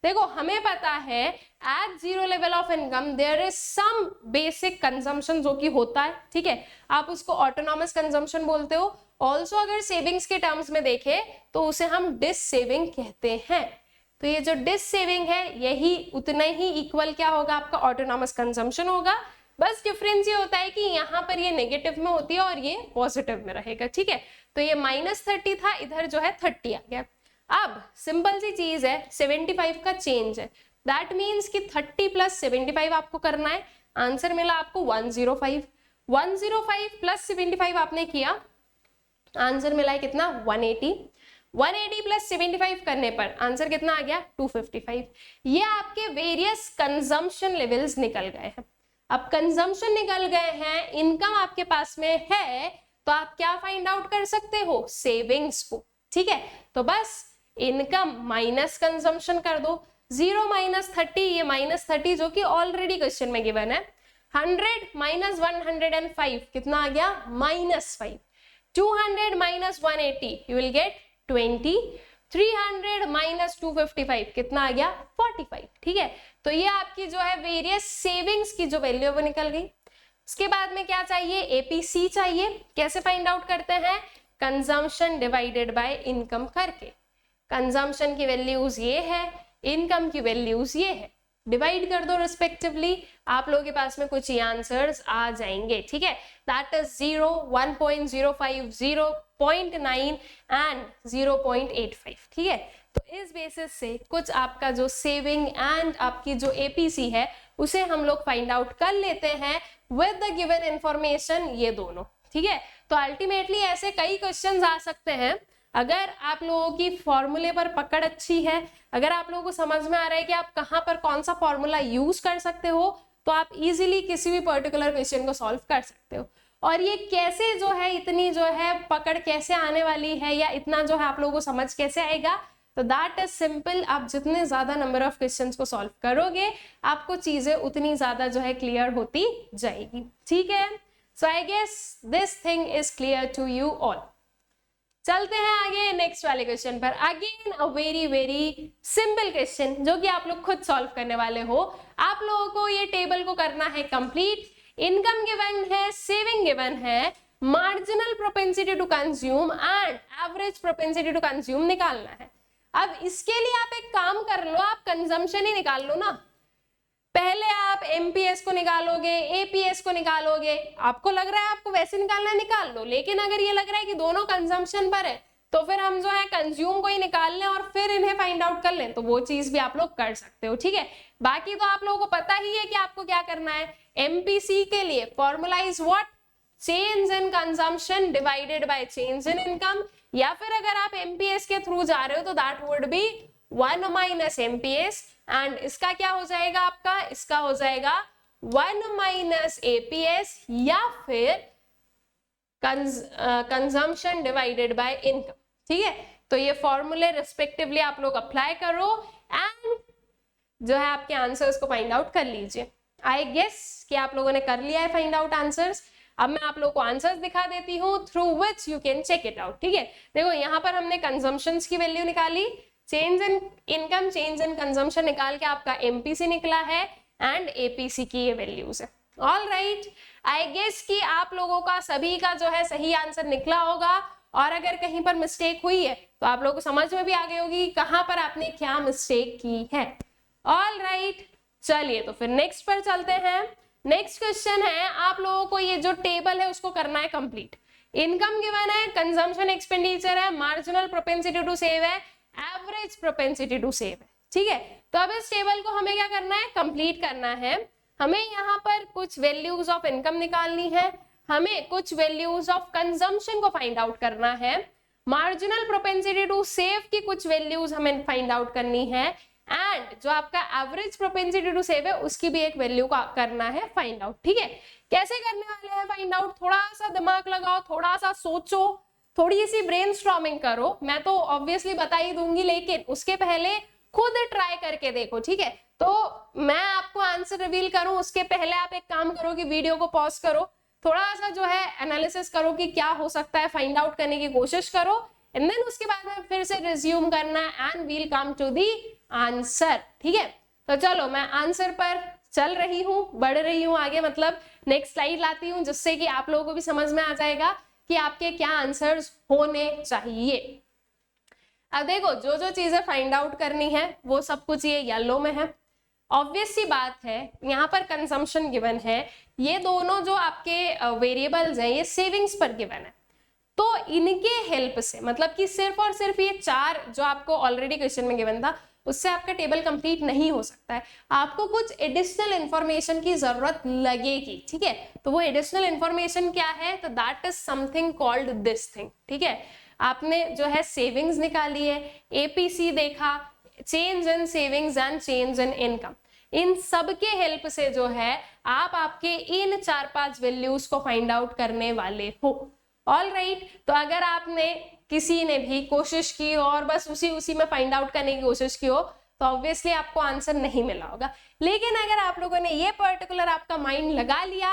देखो हमें पता है at zero level of income there is some basic consumption जो कि होता है। ठीक है, आप उसको ऑटोनॉमस कंजम्पशन बोलते हो। ऑल्सो अगर सेविंग्स के टर्म्स में देखें तो उसे हम डिस सेविंग कहते हैं। तो ये जो डिस सेविंग है यही उतना ही इक्वल क्या होगा आपका ऑटोनॉमस कंजम्पशन होगा। बस डिफरेंस ये होता है कि यहाँ पर ये नेगेटिव में होती है और ये पॉजिटिव में रहेगा। ठीक है, तो ये -30 था, इधर जो है 30 आ गया। अब सिंपल सी चीज है, 75 का चेंज है, दैट मीन्स कि 30 प्लस 75 आपको करना है। आंसर मिला आपको 105। 105 प्लस 75 आपने किया, आंसर मिला है कितना 180। 180 प्लस 75 करने पर आंसर कितना आ गया 255। ये आपके वेरियस कंजम्पशन लेवल्स निकल गए हैं। अब कंजम्पशन निकल गए हैं, इनकम आपके पास में है, तो आप क्या फाइंड आउट कर सकते हो सेविंग्स को। ठीक है, तो बस इनकम माइनस कंजम्पशन कर दो, 0 माइनस 30, ये -30 जो कि ऑलरेडी क्वेश्चन में गिवन है। 100 माइनस 105 कितना आ गया -5। 200 minus 180 you will gate 20। 300 minus 255 कितना आ गया 45। ठीक है, तो ये आपकी जो है वेरियस सेविंग्स की जो वैल्यू है वो निकल गई। उसके बाद में क्या चाहिए एपीसी चाहिए। कैसे फाइंड आउट करते हैं, कंजम्पशन डिवाइडेड बाय इनकम करके। कंजम्पशन की वैल्यूज ये है, इनकम की वैल्यूज ये है। डिवाइड कर दो रिस्पेक्टिवली, आप लोगों के पास में कुछ ही आंसर्स आ जाएंगे, ठीक है। दैट इज 0, 1.05, 0.9 एंड 0.85, ठीक है। तो इस बेसिस से कुछ आपका जो सेविंग एंड आपकी जो एपीसी है उसे हम लोग फाइंड आउट कर लेते हैं विद द गिवन इंफॉर्मेशन, ये दोनों, ठीक है। तो अल्टीमेटली ऐसे कई क्वेश्चंस आ सकते हैं। अगर आप लोगों की फॉर्मूले पर पकड़ अच्छी है, अगर आप लोगों को समझ में आ रहा है कि आप कहाँ पर कौन सा फॉर्मूला यूज कर सकते हो, तो आप इजीली किसी भी पर्टिकुलर क्वेश्चन को सॉल्व कर सकते हो। और ये कैसे जो है इतनी जो है पकड़ कैसे आने वाली है, या इतना जो है आप लोगों को समझ कैसे आएगा, तो दैट इज सिंपल। आप जितने ज्यादा नंबर ऑफ क्वेश्चंस को सॉल्व करोगे, आपको चीजें उतनी ज्यादा जो है क्लियर होती जाएगी, ठीक है। So I guess this thing is clear to you all. चलते हैं आगे नेक्स्ट वाले क्वेश्चन पर। Again a very very simple question जो कि आप लोग खुद सॉल्व करने वाले हो। आप लोगों को ये टेबल को करना है कंप्लीट। इनकम गिवन है, सेविंग गिवन है, marginal propensity to consume and average propensity to consume निकालना है। अब इसके लिए आप एक काम कर लो, आप कंजम्पशन ही निकाल लो ना। पहले आप एमपीएस को निकालोगे, एपीएस को निकालोगे, आपको लग रहा है आपको वैसे निकालना है, निकाल लो। लेकिन अगर ये लग रहा है कि दोनों कंजम्पशन पर है, तो फिर हम जो है कंज्यूम को ही निकाल लें और फिर इन्हें फाइंड आउट कर लें, तो वो चीज भी आप लोग कर सकते हो, ठीक है। बाकी तो आप लोगों को पता ही है कि आपको क्या करना है। एमपीसी के लिए formula is what, change in consumption divided by change in income, या फिर अगर आप एमपीएस के थ्रू जा रहे हो तो that would B 1 minus MPS, and इसका क्या हो जाएगा आपका, इसका हो जाएगा 1 माइनस एपीएस, या फिर कंजम्पशन डिवाइडेड बाय इनकम, ठीक है। तो ये फॉर्मूले रिस्पेक्टिवली आप लोग अप्लाई करो एंड जो है आपके आंसर्स को फाइंड आउट कर लीजिए। आई गेस कि आप लोगों ने कर लिया है फाइंड आउट आंसर्स। अब मैं आप लोगों को आंसर्स दिखा देती हूँ through which you can check it out, ठीक है। देखो यहाँ पर हमने कंजम्पशंस की वैल्यू निकाली, change in income, change in consumption निकाल के आपका एमपीसी निकला है एंड एपीसी की ये वैल्यूज है। ऑल राइट, आई गेस कि आप लोगों का सभी का जो है सही आंसर निकला होगा, और अगर कहीं पर मिस्टेक हुई है तो आप लोगों को समझ में भी आ गई होगी कहां पर आपने क्या मिस्टेक की है। ऑल राइट, चलिए तो फिर नेक्स्ट पर चलते हैं। नेक्स्ट क्वेश्चन है, आप लोगों को ये जो टेबल है उसको करना है कंप्लीट। इनकम गिवन है, कंजम्पशन एक्सपेंडिचर है, मार्जिनल प्रोपेंसिटी टू सेव है, एवरेज प्रोपेंसिटी टू सेव है, ठीक है। तो अब इस टेबल को हमें क्या करना है, कंप्लीट करना है। हमें यहाँ पर कुछ वैल्यूज ऑफ इनकम निकालनी है, हमें कुछ वैल्यूज ऑफ कंजम्पशन को फाइंड आउट करना है, मार्जिनल प्रोपेंसिटी टू सेव की कुछ वैल्यूज हमें फाइंड आउट करनी है, एंड जो आपका एवरेज प्रोपेंसिटी टू सेव है उसकी भी एक वैल्यू का करना है फाइंड आउट, ठीक है। कैसे करने वाले हैं फाइंड आउट, थोड़ा सा दिमाग लगाओ, थोड़ा सा सोचो, थोड़ी सी ब्रेनस्टॉर्मिंग करो। मैं तो ऑब्वियसली बता ही दूंगी, लेकिन उसके पहले खुद ट्राई करके देखो, ठीक है। तो मैं आपको आंसर रिवील करूं उसके पहले आप एक काम करो कि वीडियो को पॉज करो, थोड़ा सा जो है एनालिसिस करो कि क्या हो सकता है, फाइंड आउट करने की कोशिश करो, एंड देन उसके बाद में फिर से रिज्यूम करना and we'll come to the answer, ठीक है। तो चलो मैं आंसर पर चल रही हूँ, बढ़ रही हूँ आगे, मतलब नेक्स्ट स्लाइड लाती हूँ, जिससे कि आप लोगों को भी समझ में आ जाएगा कि आपके क्या आंसर्स होने चाहिए। अब देखो जो जो चीजें फाइंड आउट करनी है वो सब कुछ ये येलो में है। ऑब्वियस सी बात है, यहाँ पर कंजम्पशन गिवन है, ये दोनों जो आपके वेरिएबल्स हैं ये सेविंग्स पर गिवन है, तो इनके हेल्प से, मतलब कि सिर्फ और सिर्फ ये चार जो आपको ऑलरेडी क्वेश्चन में गिवन था उससे आपका टेबल कंप्लीट नहीं हो सकता है, आपको कुछ एडिशनल इंफॉर्मेशन की जरूरत लगेगी, ठीक है। तो वो एडिशनल इंफॉर्मेशन क्या है, तो that is something called this thing, ठीक है। आपने जो है सेविंग्स निकाली है, एपीसी देखा, change in savings and change in income, इन सब के हेल्प से जो है आप आपके इन 4-5 वैल्यूज को फाइंड आउट करने वाले हो। ऑल राइट, तो अगर आपने किसी ने भी कोशिश की और बस उसी में फाइंड आउट करने की कोशिश की हो तो ऑब्वियसली आपको आंसर नहीं मिला होगा। लेकिन अगर आप लोगों ने ये पर्टिकुलर आपका माइंड लगा लिया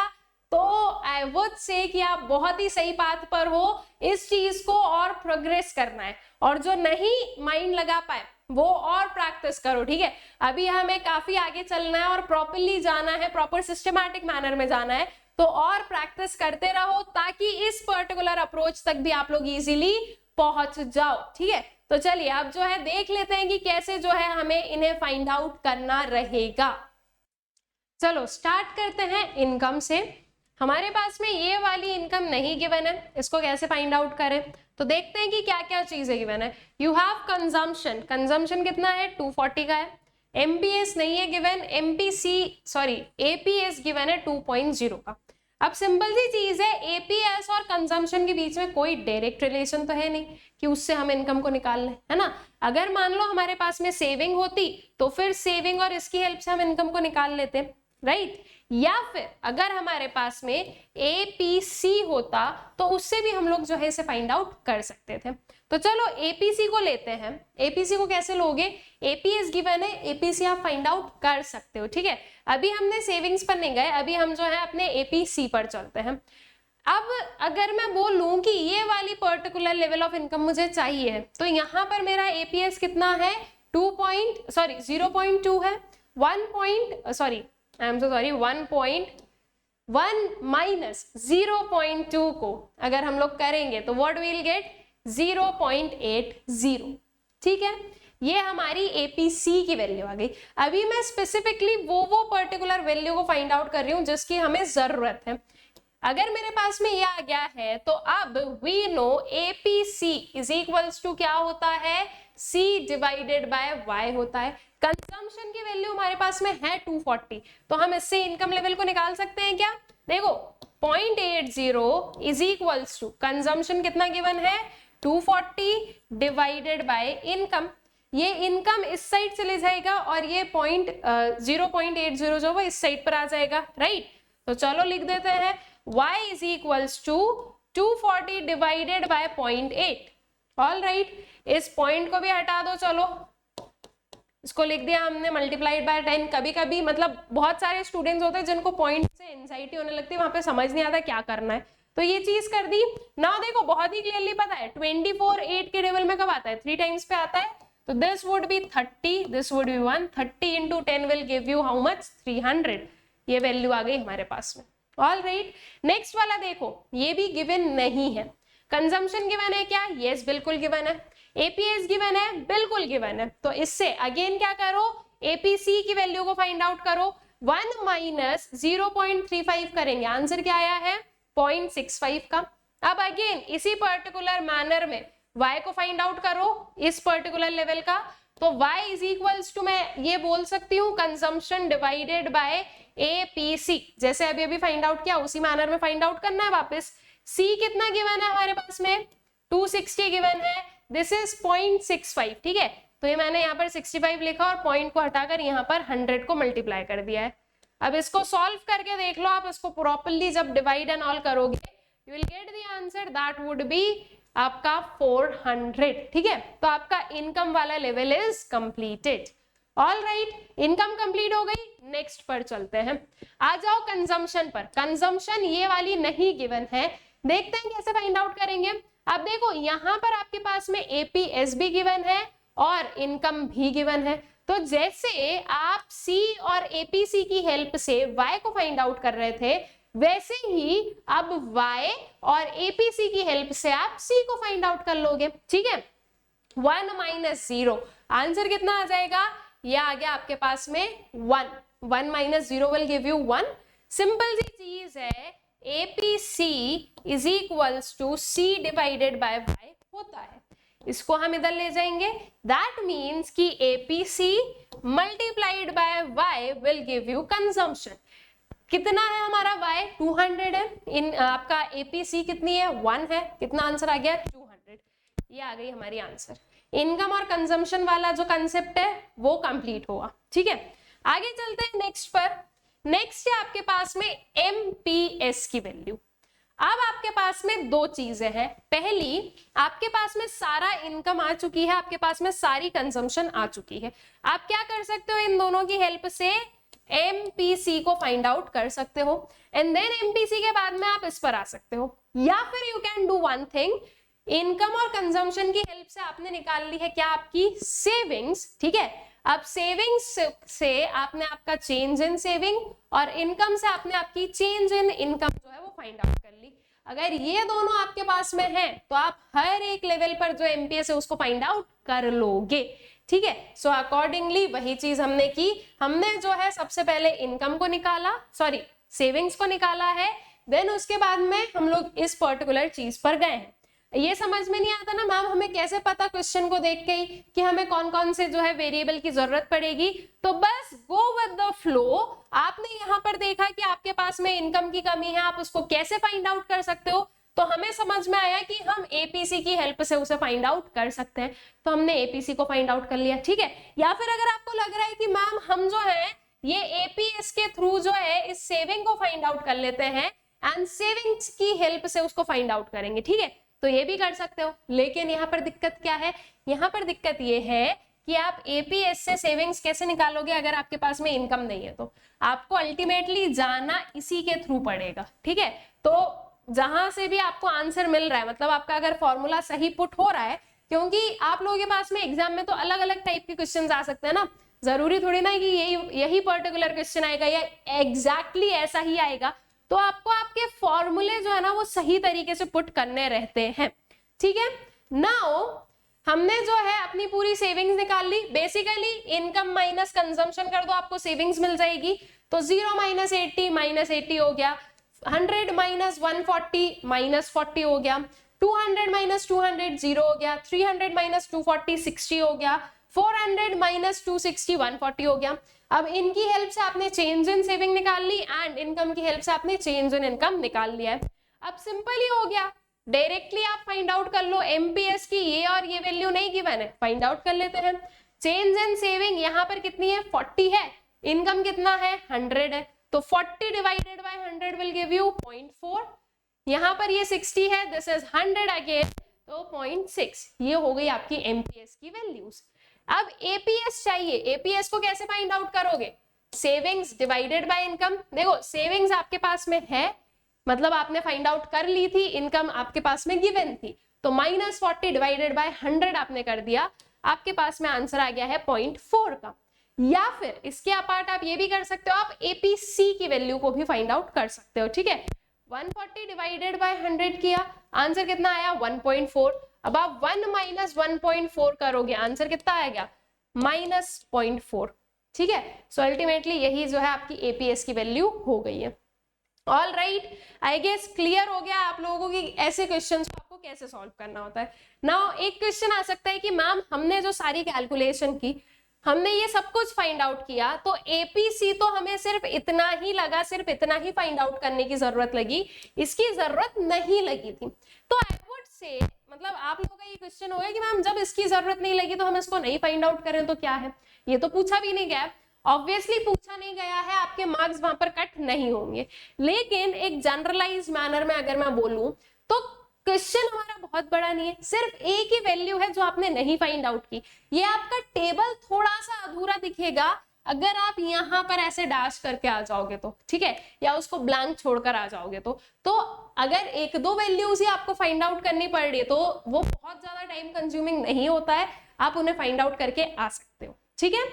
तो आई वुड से कि आप बहुत ही सही पाथ पर हो, इस चीज को और प्रोग्रेस करना है, और जो नहीं माइंड लगा पाए वो और प्रैक्टिस करो, ठीक है। अभी हमें काफी आगे चलना है और प्रॉपरली जाना है, प्रॉपर सिस्टमैटिक मैनर में जाना है, तो और प्रैक्टिस करते रहो ताकि इस पर्टिकुलर अप्रोच तक भी आप लोग इजीली पहुंच जाओ, ठीक है। तो चलिए अब जो है देख लेते हैं कि कैसे जो है हमें इन्हें फाइंड आउट करना रहेगा। चलो स्टार्ट करते हैं इनकम से। हमारे पास में ये वाली इनकम नहीं गिवन है, इसको कैसे फाइंड आउट करें? तो देखते हैं कि क्या क्या चीजें गिवन है। यू हैव कंजम्पशन, कंजम्पशन कितना है? 240 का है। एमपीएस नहीं है गिवन, एपीएस गिवन है 2.0 का। अब सिंपल सी चीज है, एपीएस और कंजम्पशन के बीच में कोई डायरेक्ट रिलेशन तो है नहीं कि उससे हम इनकम को निकाल लें, है ना। अगर मान लो हमारे पास में सेविंग होती तो फिर सेविंग और इसकी हेल्प से हम इनकम को निकाल लेते, राइट। या फिर अगर हमारे पास में एपीसी होता तो उससे भी हम लोग जो है इसे फाइंड आउट कर सकते थे। तो चलो एपीसी को लेते हैं। एपीसी को कैसे लोगे? एपीएस गिवन है, एपीसी आप फाइंड आउट कर सकते हो, ठीक है। अभी हमने सेविंग्स पर नहीं गए, अभी हम जो है अपने एपीसी पर चलते हैं। अब अगर मैं बोलूं कि ये वाली पर्टिकुलर लेवल ऑफ इनकम मुझे चाहिए, तो यहाँ पर मेरा एपीएस कितना है? 0.2 है। 1.1 माइनस 0.2 को अगर हम लोग करेंगे तो व्हाट विल गेट? 0.80, ठीक है। ये हमारी एपीसी की वैल्यू आ गई। अभी मैं स्पेसिफिकली वो पर्टिकुलर वैल्यू को फाइंड आउट कर रही हूँ जिसकी हमें जरूरत है। अगर मेरे पास में ये आ गया है तो अब we know APC is equals to क्या होता है? सी डिवाइडेड बाय वाई होता है। कंजम्पशन की वैल्यू हमारे पास में है 240, तो हम इससे इनकम लेवल को निकाल सकते हैं क्या? देखो 0.80 इज इक्वल्स टू कंजम्पशन कितना गिवन है? 240 डिवाइडेड बाय इनकम। ये इनकम इस साइड चले जाएगा और ये 0.80 जो वो इस साइड पर आ जाएगा, राइट। तो चलो लिख देते हैं y इज इक्वल्स टू 240 डिवाइडेड बाय 0.8। ऑल राइट, इस पॉइंट को भी हटा दो। चलो इसको लिख दिया हमने मल्टीप्लाइड बाय 10। कभी कभी मतलब बहुत सारे स्टूडेंट्स होते हैं जिनको पॉइंट से एंजाइटी होने लगती है, वहां पे समझ नहीं आता क्या करना है, तो ये चीज कर दी ना। देखो बहुत ही क्लियरली पता है 24 8 के टेबल में कब आता है? 3 टाइम्स पे आता है। तो this would B 30, this would B 130 into 10 will give you how much? 300। ये वैल्यू आ गई हमारे पास में। ऑल राइट, नेक्स्ट वाला देखो, ये भी गिवन नहीं है। कंजम्पशन गिवन है क्या? यस बिल्कुल गिवन है। एपीएस गिवन है? बिल्कुल गिवन है। तो इससे अगेन क्या करो? एपीसी की वैल्यू को फाइंड आउट करो। 1 माइनस 0.35 करेंगे, आंसर क्या आया है? 0.65 का। अब अगेन इसी पर्टिकुलर मैनर में y को फाइंड आउट करो इस पर्टिकुलर लेवल का। तो y इज इक्वल्स टू, मैं ये बोल सकती हूँ कंजम्पशन डिवाइडेड बाय एपीसी। जैसे अभी अभी फाइंड आउट किया उसी मैनर में फाइंड आउट करना है वापस। c कितना गिवन है हमारे पास में? 260 गिवन है। दिस इज 0.65, ठीक है। तो ये मैंने यहाँ पर 65 लिखा और पॉइंट को हटाकर यहाँ पर 100 को मल्टीप्लाई कर दिया है। अब इसको सॉल्व करके देख लो आप, इसको प्रॉपरली जब डिवाइड एंड ऑल करोगे you will get the answer that would B आपका 400, ठीक है। तो आपका इनकम वाला level is completed. All right, income complete हो गई। नेक्स्ट पर चलते हैं। आ जाओ कंजम्पशन पर। कंजम्पशन ये वाली नहीं गिवन है, देखते हैं कैसे फाइंड आउट करेंगे। अब देखो यहाँ पर आपके पास में एपीएस भी गिवन है और इनकम भी गिवन है। तो जैसे आप सी और एपीसी की हेल्प से वाई को फाइंड आउट कर रहे थे, वैसे ही अब y और एपीसी की हेल्प से आप c को फाइंड आउट कर लोगे, ठीक है। 1 माइनस 0, आंसर कितना आ जाएगा? ये आ गया आपके पास में 1। 1 minus 0 will give you 1। Simple सी चीज है, APC is equals to c divided by y होता है। इसको हम इधर ले जाएंगे, दैट मीन्स कि APC multiplied by y will give you consumption. कितना है हमारा y? 200 है। इन आपका एपीसी कितनी है? 1 है। कितना आंसर आ गया? 200। ये आ गई हमारी आंसर। इनकम और कंजम्पशन वाला जो कंसेप्ट है वो कंप्लीट हुआ, ठीक है। आगे चलते हैं नेक्स्ट पर। नेक्स्ट है आपके पास में एमपीएस की वैल्यू। अब आपके पास में दो चीजें हैं। पहली, आपके पास में सारा इनकम आ चुकी है, आपके पास में सारी कंजम्पशन आ चुकी है। आप क्या कर सकते हो? इन दोनों की हेल्प से एमपीसी को फाइंड आउट कर सकते हो एंड देन एमपीसी के बाद में आप इस पर आ सकते हो। या फिर you can do one thing, income और कंजम्पशन की हेल्प से आपने निकाल ली है क्या? आपकी सेविंग्स, ठीक है। अब सेविंग्स से आपने आपका चेंज इन सेविंग और इनकम से आपने आपकी चेंज इन इनकम जो है वो फाइंड आउट कर ली। अगर ये दोनों आपके पास में है तो आप हर एक लेवल पर जो एमपीएस है उसको फाइंड आउट कर लोगे, ठीक है। सो अकॉर्डिंगली वही चीज हमने की, हमने जो है सबसे पहले इनकम को निकाला, सॉरी सेविंग्स को निकाला है, देन उसके बाद में हम लोग इस पर्टिकुलर चीज पर गए हैं। ये समझ में नहीं आता ना मैम हमें कैसे पता क्वेश्चन को देख के ही कि हमें कौन कौन से जो है वेरिएबल की जरूरत पड़ेगी, तो बस गो विद द फ्लो। आपने यहाँ पर देखा कि आपके पास में इनकम की कमी है, आप उसको कैसे फाइंड आउट कर सकते हो, तो हमें समझ में आया कि हम एपीसी की हेल्प से उसे फाइंड आउट कर सकते हैं, तो हमने एपीसी को फाइंड आउट कर लिया, ठीक है। या फिर अगर आपको लग रहा है कि मैम हम जो है ये एपीएस के थ्रू जो है इस सेविंग को फाइंड आउट कर लेते हैं एंड सेविंग्स की हेल्प से उसको फाइंड आउट करेंगे, ठीक है, तो ये भी कर सकते हो। लेकिन यहाँ पर दिक्कत क्या है, यहाँ पर दिक्कत ये है कि आप एपीएस से सेविंग्स कैसे निकालोगे अगर आपके पास में इनकम नहीं है, तो आपको अल्टीमेटली जाना इसी के थ्रू पड़ेगा, ठीक है। तो जहां से भी आपको आंसर मिल रहा है, मतलब आपका अगर फॉर्मूला सही पुट हो रहा है, क्योंकि आप लोगों के पास में एग्जाम में तो अलग अलग टाइप के क्वेश्चन आ सकते हैं ना, जरूरी थोड़ी ना कि यही पर्टिकुलर क्वेश्चन आएगा या एग्जैक्टली ऐसा ही आएगा, तो आपको आपके फॉर्मूले जो है ना वो सही तरीके से पुट करने रहते हैं, ठीक है। नाउ हमने जो है अपनी पूरी सेविंग्स निकाल ली, बेसिकली इनकम माइनस कंजम्पशन कर दो आपको सेविंग्स मिल जाएगी, तो 0 माइनस 80 हो गया, 100 माइनस 140 माइनस 40 हो गया, 200 माइनस 200 0 हो गया, 300 माइनस 240 60 हो गया, 400 माइनस 260 140 हो गया। अब इनकी हेल्प से आपने चेंज इन सेविंग निकाल ली एंड इनकम की हेल्प से आपने चेंज इन इनकम निकाल लिया है। अब सिंपल ही हो गया, डायरेक्टली आप फाइंड आउट कर लो एमपीएस की ये और ये वैल्यू नहीं गिवन है, फाइंड आउट कर लेते हैं। चेंज इन सेविंग यहाँ पर कितनी है 40 है, इनकम कितना है 100 है, तो 40 divided by 100 will give you 0.4, यहाँ पर ये 60 है, दिस इज 100 अगेन, तो 0.6, ये हो गई आपकी एमपीएस की वैल्यूज। अब एपीएस चाहिए, एपीएस को कैसे फाइंड आउट करोगे, सेविंग्स डिवाइडेड बाय इनकम। देखो सेविंग्स आपके पास में है, मतलब आपने फाइंड आउट कर ली थी, इनकम आपके पास में गिवन थी, तो -40 डिवाइडेड बाय 100 आपने कर दिया, आपके पास में आंसर आ गया है 0.4 का। या फिर इसके अपार्ट आप ये भी कर सकते हो, आप एपीसी की वैल्यू को भी फाइंड आउट कर सकते हो, ठीक है। 140 डिवाइडेड बाय 100 किया, आंसर कितना आया 1.4। अब आप 1 माइनस 1.4 करोगे, आंसर कितना आएगा -0.4, ठीक है। सो अल्टीमेटली यही जो है आपकी एपीएस की वैल्यू हो गई है। All right, I guess clear हो गया आप लोगों को कि ऐसे क्वेश्चंस को आपको कैसे सॉल्व करना होता है। नाउ एक क्वेश्चन आ सकता है कि मैम हमने जो सारी कैलकुलेशन की, हमने ये सब कुछ फाइंड आउट किया, तो एपीसी तो हमें सिर्फ इतना ही लगा, सिर्फ इतना ही फाइंड आउट करने की जरूरत लगी, इसकी जरूरत नहीं लगी थी। तो आई वुड से मतलब आप लोगों का ये क्वेश्चन होगा कि मैम जब इसकी जरूरत नहीं लगी तो हम इसको नहीं फाइंड आउट करें तो क्या है, ये तो पूछा भी नहीं गया, ऑब्वियसली पूछा नहीं गया है, आपके मार्क्स वहां पर कट नहीं होंगे। लेकिन एक जनरलाइज मैनर में अगर मैं बोलूं तो क्वेश्चन हमारा बहुत बड़ा नहीं है, सिर्फ एक ही वैल्यू है जो आपने नहीं फाइंड आउट की। ये आपका टेबल थोड़ा सा अधूरा दिखेगा अगर आप यहाँ पर ऐसे डैश करके आ जाओगे तो, ठीक है, या उसको ब्लैंक छोड़कर आ जाओगे तो अगर एक दो वैल्यूज ही आपको फाइंड आउट करनी पड़ रही है तो वो बहुत ज्यादा टाइम कंज्यूमिंग नहीं होता है, आप उन्हें फाइंड आउट करके आ सकते हो, ठीक है।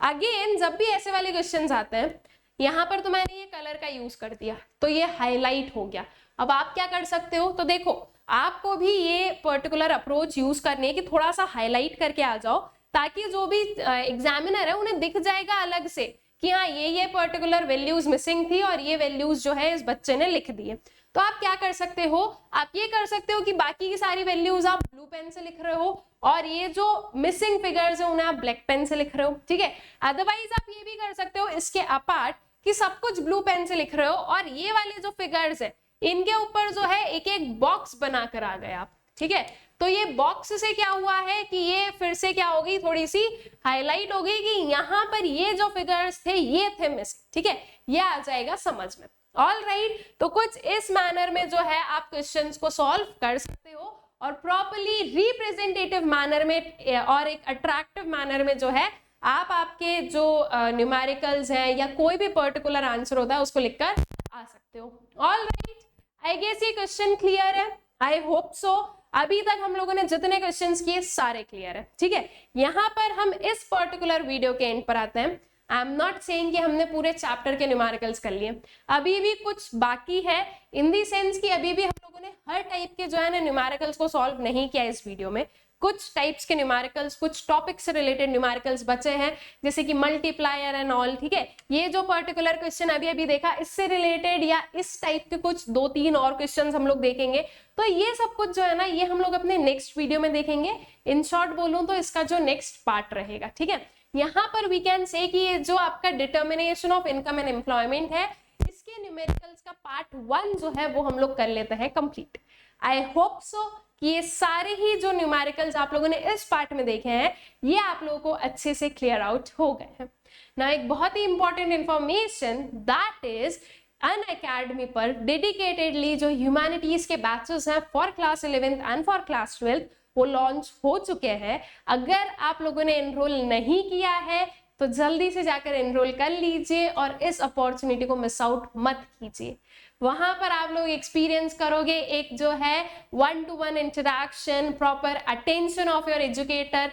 अगेन जब भी ऐसे वाले क्वेश्चन आते हैं, यहाँ पर तो मैंने ये कलर का यूज कर दिया तो ये हाईलाइट हो गया। अब आप क्या कर सकते हो, तो देखो आपको भी ये पर्टिकुलर अप्रोच यूज करनी है कि थोड़ा सा हाईलाइट करके आ जाओ, ताकि जो भी एग्जामिनर है उन्हें दिख जाएगा अलग से कि हाँ ये पर्टिकुलर वैल्यूज मिसिंग थी और ये वैल्यूज जो है इस बच्चे ने लिख दी है। तो आप क्या कर सकते हो, आप ये कर सकते हो कि बाकी की सारी वैल्यूज आप ब्लू पेन से लिख रहे हो और ये जो मिसिंग फिगर्स है उन्हें आप ब्लैक पेन से लिख रहे हो, ठीक है। अदरवाइज आप ये भी कर सकते हो इसके अपार्ट कि सब कुछ ब्लू पेन से लिख रहे हो और ये वाले जो फिगर्स है इनके ऊपर जो है एक एक बॉक्स बनाकर आ गए आप, ठीक है। तो ये बॉक्स से क्या हुआ है कि ये फिर से क्या हो गई, थोड़ी सी हाईलाइट हो गई कि यहाँ पर ये जो फिगर्स थे ये थे मिस, ठीक है, ये आ जाएगा समझ में। ऑल राइट, तो कुछ इस मैनर में जो है आप क्वेश्चंस को सॉल्व कर सकते हो और प्रॉपर्ली रिप्रेजेंटेटिव मैनर में और एक अट्रैक्टिव मैनर में जो है आप आपके जो न्यूमेरिकल्स हैं या कोई भी पर्टिकुलर आंसर होता है उसको लिखकर आ सकते हो। ऑल राइट, आई गेस ये क्वेश्चन क्लियर है, आई होप सो। अभी तक हम लोगों ने जितने क्वेश्चंस किए सारे क्लियर है, ठीक है। यहाँ पर हम इस पर्टिकुलर वीडियो के एंड पर आते हैं। आई एम नॉट सेइंग कि हमने पूरे चैप्टर के न्यूमेरिकल्स कर लिए, अभी भी कुछ बाकी है, इन दी सेंस कि अभी भी हम लोगों ने हर टाइप के जो है ना न्यूमेरिकल्स को सॉल्व नहीं किया इस वीडियो में। कुछ टाइप्स के न्यूमेरिकल्स, कुछ टॉपिक से रिलेटेड न्यूमेरिकल्स बचे हैं, जैसे कि मल्टीप्लायर एंड ऑल, ठीक है। ये जो पर्टिकुलर क्वेश्चन अभी अभी देखा, इससे रिलेटेड या इस टाइप के कुछ 2-3 और क्वेश्चंस हम लोग देखेंगे। तो ये सब कुछ जो है ना, ये हम लोग अपने नेक्स्ट वीडियो में देखेंगे। इन शॉर्ट बोलूं तो इसका जो नेक्स्ट पार्ट रहेगा, ठीक है। यहाँ पर वी कैन से कि ये जो आपका determination of income and employment है, इसके न्यूमेरिकल्स का पार्ट 1 जो है वो हम लोग कर लेते हैं कंप्लीट। आई होप सो कि ये सारे ही जो न्यूमेरिकल्स आप लोगों ने इस पार्ट में देखे हैं, ये आप लोगों को अच्छे से क्लियर आउट हो गए हैं ना। एक बहुत ही important information, that is Unacademy पर डेडिकेटेडली जो ह्यूमैनिटीज के बैचेस हैं for class 11th and for class 12th, वो लॉन्च हो चुके हैं। अगर आप लोगों ने एनरोल नहीं किया है तो जल्दी से जाकर एनरोल कर लीजिए और इस अपॉर्चुनिटी को मिस आउट मत कीजिए। वहां पर आप लोग एक्सपीरियंस करोगे एक जो है 1-to-1 interaction, proper attention of your educator,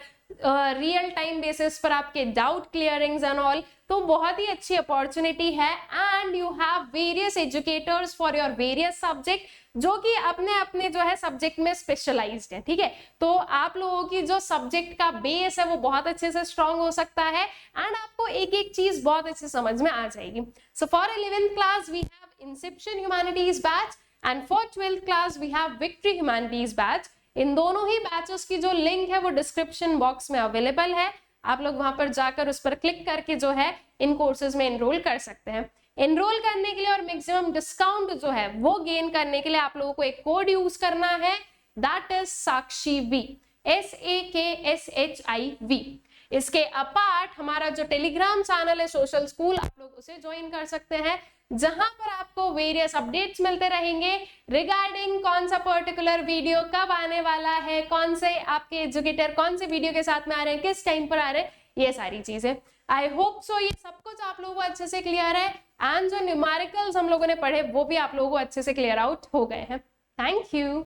real time basis पर आपके डाउट क्लियरिंग्स एंड ऑल। तो बहुत ही अच्छी अपॉर्चुनिटी है and you have various educators for your various subject, जो कि अपने अपने जो है सब्जेक्ट में स्पेशलाइज्ड है, ठीक है। तो आप लोगों की जो सब्जेक्ट का बेस है वो बहुत अच्छे से स्ट्रांग हो सकता है एंड आपको एक एक चीज बहुत अच्छे समझ में आ जाएगी। So for 11th class we have inception humanities batch and for 12th class we have victory humanities batch. इन दोनों ही बैचेस की जो लिंक है वो डिस्क्रिप्शन बॉक्स में अवेलेबल है, आप लोग वहां पर जाकर उस पर क्लिक करके जो है इन कोर्सेज में एनरोल कर सकते हैं। एनरोल करने के लिए और मैक्सिमम डिस्काउंट जो है वो गेन करने के लिए आप लोगों को एक कोड यूज करना है, दैट इज SAKSHIV, SAKSHIV। इसके अपार्ट हमारा जो टेलीग्राम चैनल है सोशल स्कूल, आप लोग उसे ज्वाइन कर सकते हैं, जहां पर आपको वेरियस अपडेट्स मिलते रहेंगे रिगार्डिंग कौन सा पर्टिकुलर वीडियो कब आने वाला है, कौन से आपके एजुकेटर कौन से वीडियो के साथ में आ रहे हैं, किस टाइम पर आ रहे हैं, ये सारी चीजें। आई होप सो ये सब कुछ आप लोगों को अच्छे से क्लियर है एंड जो न्यूमेरिकल्स हम लोगों ने पढ़े वो भी आप लोगों को अच्छे से क्लियर आउट हो गए हैं। Thank you.